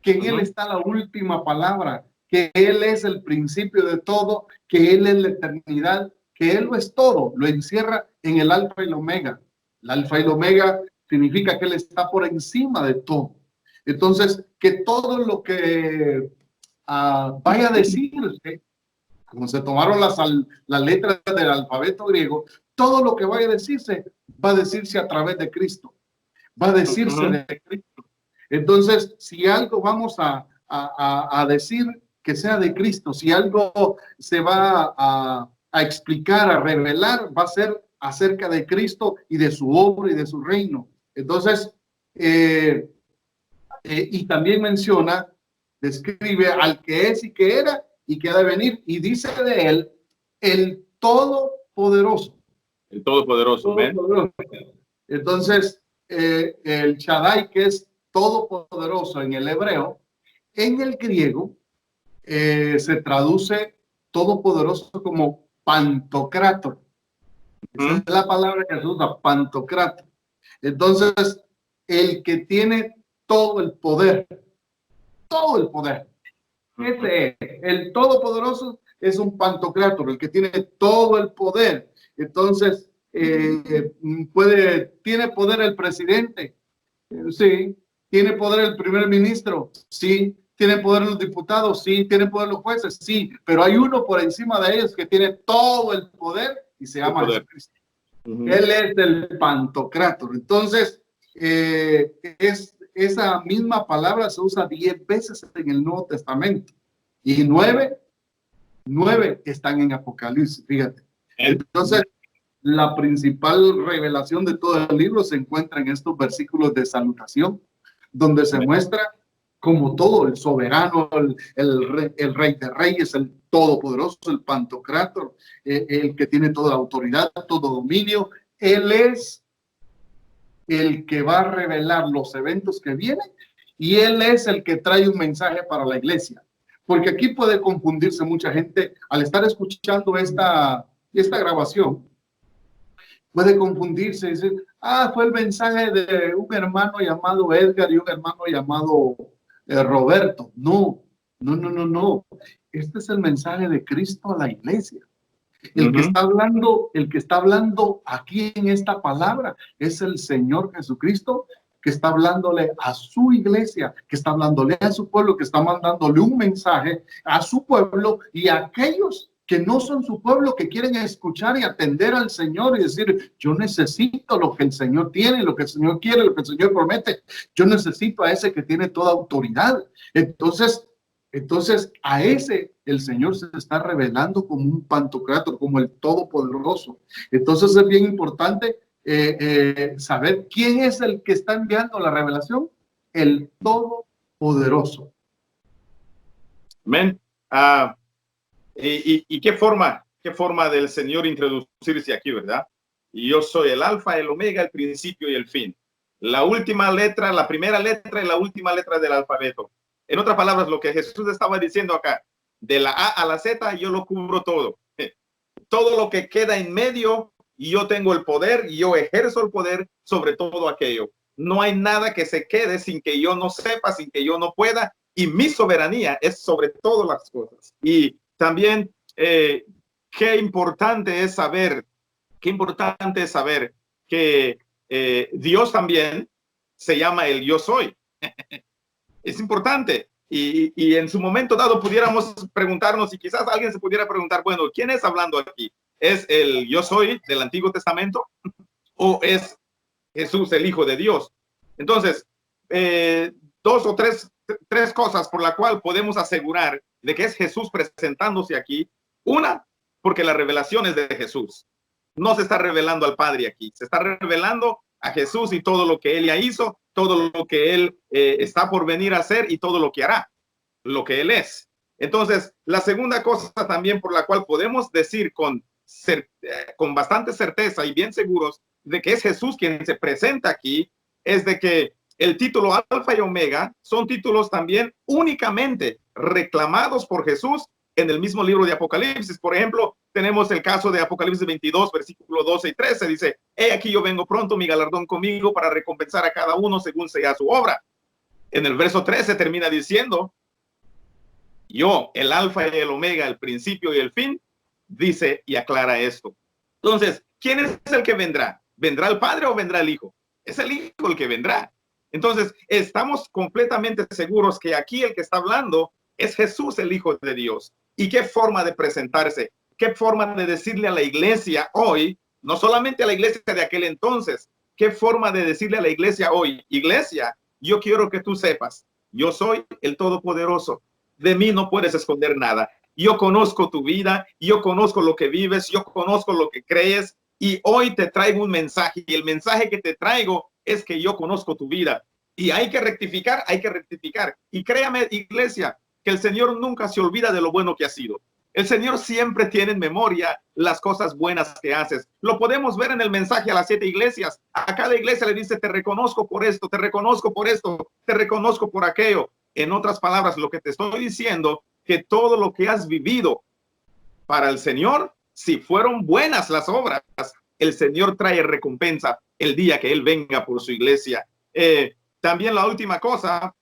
que en Él está la última palabra, que Él es el principio de todo, que Él es la eternidad, que Él lo es todo, lo encierra en el alfa y el omega. El alfa y el omega significa que Él está por encima de todo. Entonces, que todo lo que vaya a decirse, como se tomaron las letras del alfabeto griego, todo lo que vaya a decirse, va a decirse a través de Cristo, va a decirse de Cristo. Entonces, si algo vamos a decir, que sea de Cristo. Si algo se va a explicar, a revelar, va a ser acerca de Cristo y de su obra y de su reino. Entonces, y también menciona, describe al que es y que era y que ha de venir, y dice de él, el Todopoderoso. El Todopoderoso. Entonces, el Shaddai, que es todopoderoso en el hebreo, en el griego se traduce todopoderoso como Pantocrator. Esa es la palabra que se usa, Pantocrator. Entonces, el que tiene todo el poder, Ese es, el Todopoderoso es un pantocrátor, el que tiene todo el poder. Entonces, tiene poder el presidente, sí. ¿Tiene poder el primer ministro? Sí. ¿Tiene poder los diputados? Sí. ¿Tiene poder los jueces? Sí. Pero hay uno por encima de ellos que tiene todo el poder y se llama Jesucristo. Él es el pantocrátor. Entonces, esa misma palabra se usa 10 veces en el Nuevo Testamento y 9 están en Apocalipsis, fíjate. Entonces, la principal revelación de todo el libro se encuentra en estos versículos de salutación, donde se muestra como todo, el soberano, el rey de reyes, el todopoderoso, el pantocrátor, el que tiene toda autoridad, todo dominio. Él es el que va a revelar los eventos que vienen y él es el que trae un mensaje para la iglesia. Porque aquí puede confundirse mucha gente al estar escuchando esta grabación. Puede confundirse y decir, fue el mensaje de un hermano llamado Edgar y un hermano llamado Roberto. No. Este es el mensaje de Cristo a la iglesia. El que está hablando aquí en esta palabra es el Señor Jesucristo, que está hablándole a su iglesia, que está hablándole a su pueblo, que está mandándole un mensaje a su pueblo y a aquellos que no son su pueblo, que quieren escuchar y atender al Señor y decir, yo necesito lo que el Señor tiene, lo que el Señor quiere, lo que el Señor promete. Yo necesito a ese que tiene toda autoridad. Entonces a ese el Señor se está revelando como un pantocrátor, como el Todopoderoso. Entonces es bien importante saber quién es el que está enviando la revelación, el Todopoderoso. Amén. ¿Y qué forma del Señor introducirse aquí, verdad? Y yo soy el alfa, el omega, el principio y el fin. La última letra, la primera letra y la última letra del alfabeto. En otras palabras, lo que Jesús estaba diciendo acá, de la A a la Z, yo lo cubro todo. Todo lo que queda en medio, yo tengo el poder y yo ejerzo el poder sobre todo aquello. No hay nada que se quede sin que yo no sepa, sin que yo no pueda. Y mi soberanía es sobre todas las cosas. Y también, qué importante es saber que Dios también se llama el yo soy. Es importante. Y en su momento dado pudiéramos preguntarnos, y quizás alguien se pudiera preguntar, bueno, ¿quién es hablando aquí? ¿Es el yo soy del Antiguo Testamento? ¿O es Jesús, el Hijo de Dios? Entonces, dos o tres cosas por la cual podemos asegurar de que es Jesús presentándose aquí. Una, porque la revelación es de Jesús. No se está revelando al Padre aquí, se está revelando a Jesús y todo lo que él ya hizo, todo lo que él está por venir a hacer y todo lo que hará, lo que él es. Entonces, la segunda cosa también por la cual podemos decir con bastante certeza y bien seguros de que es Jesús quien se presenta aquí, es de que el título Alfa y Omega son títulos también únicamente reclamados por Jesús en el mismo libro de Apocalipsis. Por ejemplo, tenemos el caso de Apocalipsis 22, versículo 12 y 13. Dice, he aquí yo vengo pronto, mi galardón conmigo para recompensar a cada uno según sea su obra. En el verso 13 termina diciendo, yo, el Alfa y el Omega, el principio y el fin, dice y aclara esto. Entonces, ¿quién es el que vendrá? ¿Vendrá el Padre o vendrá el Hijo? Es el Hijo el que vendrá. Entonces, estamos completamente seguros que aquí el que está hablando es Jesús, el Hijo de Dios. ¿Y qué forma de presentarse? ¿Qué forma de decirle a la iglesia hoy? No solamente a la iglesia de aquel entonces. ¿Qué forma de decirle a la iglesia hoy? Iglesia, yo quiero que tú sepas, yo soy el Todopoderoso. De mí no puedes esconder nada. Yo conozco tu vida, yo conozco lo que vives, yo conozco lo que crees y hoy te traigo un mensaje y el mensaje que te traigo es que yo conozco tu vida y hay que rectificar, Y créame, iglesia, que el Señor nunca se olvida de lo bueno que ha sido. El Señor siempre tiene en memoria las cosas buenas que haces. Lo podemos ver en el mensaje a las 7 iglesias. A cada iglesia le dice, te reconozco por esto, te reconozco por esto, te reconozco por aquello. En otras palabras, lo que te estoy diciendo, que todo lo que has vivido para el Señor, si fueron buenas las obras, el Señor trae recompensa el día que Él venga por su iglesia. También la última cosa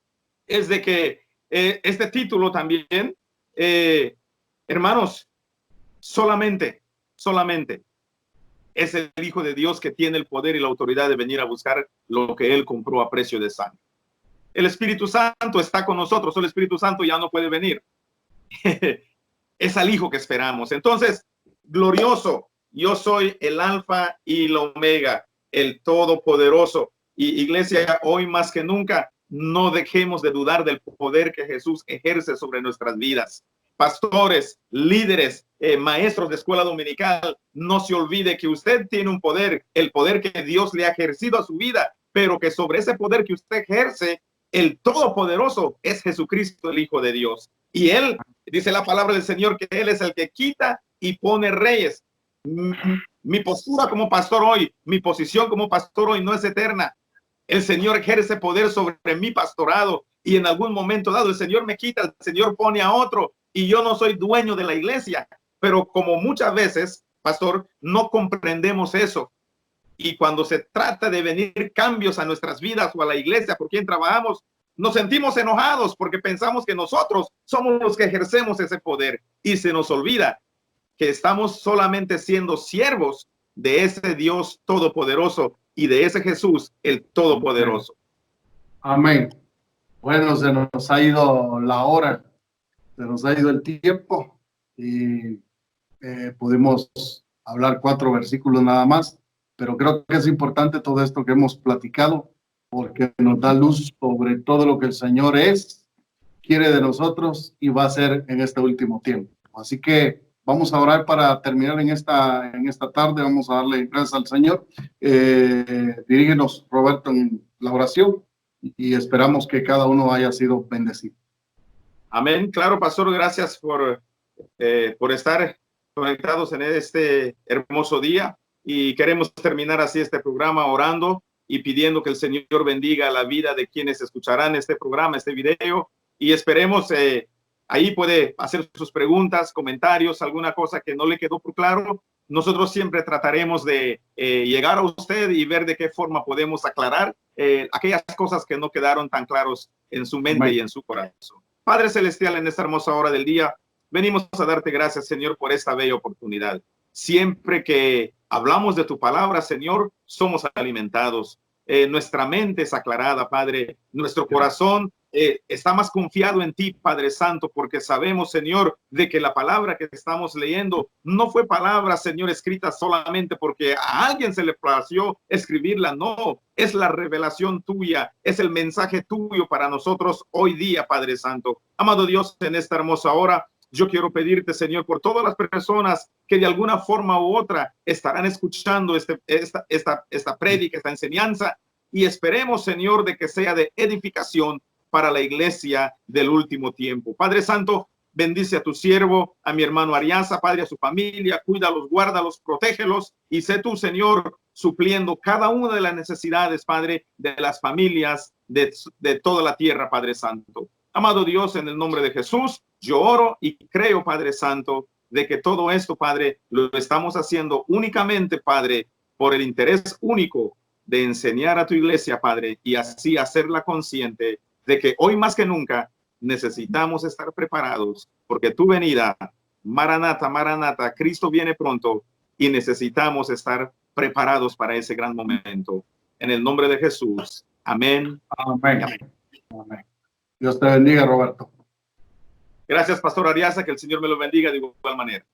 es de que este título también, hermanos, solamente es el Hijo de Dios que tiene el poder y la autoridad de venir a buscar lo que Él compró a precio de sangre. El Espíritu Santo está con nosotros, el Espíritu Santo ya no puede venir. Es al Hijo que esperamos. Entonces, glorioso, yo soy el Alfa y el Omega, el Todopoderoso. Y iglesia, hoy más que nunca, no dejemos de dudar del poder que Jesús ejerce sobre nuestras vidas. Pastores, líderes, maestros de escuela dominical, no se olvide que usted tiene un poder, el poder que Dios le ha ejercido a su vida, pero que sobre ese poder que usted ejerce, el Todopoderoso es Jesucristo, el Hijo de Dios. Y Él, dice la palabra del Señor, que Él es el que quita y pone reyes. Mi postura como pastor hoy, mi posición como pastor hoy no es eterna. El Señor ejerce poder sobre mi pastorado y en algún momento dado el Señor me quita, el Señor pone a otro y yo no soy dueño de la iglesia. Pero como muchas veces, pastor, no comprendemos eso. Y cuando se trata de venir cambios a nuestras vidas o a la iglesia por quien trabajamos, nos sentimos enojados porque pensamos que nosotros somos los que ejercemos ese poder y se nos olvida que estamos solamente siendo siervos de ese Dios todopoderoso y de ese Jesús, el Todopoderoso. Amén. Bueno, se nos ha ido la hora, se nos ha ido el tiempo y pudimos hablar 4 versículos nada más, pero creo que es importante todo esto que hemos platicado porque nos da luz sobre todo lo que el Señor es, quiere de nosotros y va a hacer en este último tiempo. Así que vamos a orar para terminar en esta tarde. Vamos a darle gracias al Señor. Dirígenos, Roberto, en la oración y esperamos que cada uno haya sido bendecido. Amén. Claro, pastor, gracias por estar conectados en este hermoso día y queremos terminar así este programa orando y pidiendo que el Señor bendiga la vida de quienes escucharán este programa, este video, y esperemos, ahí puede hacer sus preguntas, comentarios, alguna cosa que no le quedó por claro. Nosotros siempre trataremos de llegar a usted y ver de qué forma podemos aclarar aquellas cosas que no quedaron tan claros en su mente Amén. Y en su corazón. Padre Celestial, en esta hermosa hora del día, venimos a darte gracias, Señor, por esta bella oportunidad. Siempre que hablamos de tu palabra, Señor, somos alimentados. Nuestra mente es aclarada, Padre. Nuestro corazón está más confiado en ti, Padre Santo, porque sabemos, Señor, de que la palabra que estamos leyendo no fue palabra, Señor, escrita solamente porque a alguien se le plació escribirla. No, es la revelación tuya, es el mensaje tuyo para nosotros hoy día, Padre Santo. Amado Dios, en esta hermosa hora, yo quiero pedirte, Señor, por todas las personas que de alguna forma u otra estarán escuchando esta prédica, esta enseñanza, y esperemos, Señor, de que sea de edificación para la iglesia del último tiempo. Padre Santo, bendice a tu siervo, a mi hermano Ariasa, Padre, a su familia, cuídalos, guárdalos, protégelos, y sé tú, Señor, supliendo cada una de las necesidades, Padre, de las familias de toda la tierra, Padre Santo. Amado Dios, en el nombre de Jesús, yo oro y creo, Padre Santo, de que todo esto, Padre, lo estamos haciendo únicamente, Padre, por el interés único de enseñar a tu iglesia, Padre, y así hacerla consciente de que hoy más que nunca necesitamos estar preparados, porque tu venida, Maranata, Maranata, Cristo viene pronto y necesitamos estar preparados para ese gran momento. En el nombre de Jesús. Amén. Amén. Amén. Amén. Dios te bendiga, Roberto. Gracias, Pastor Ariasa, que el Señor me lo bendiga de igual manera.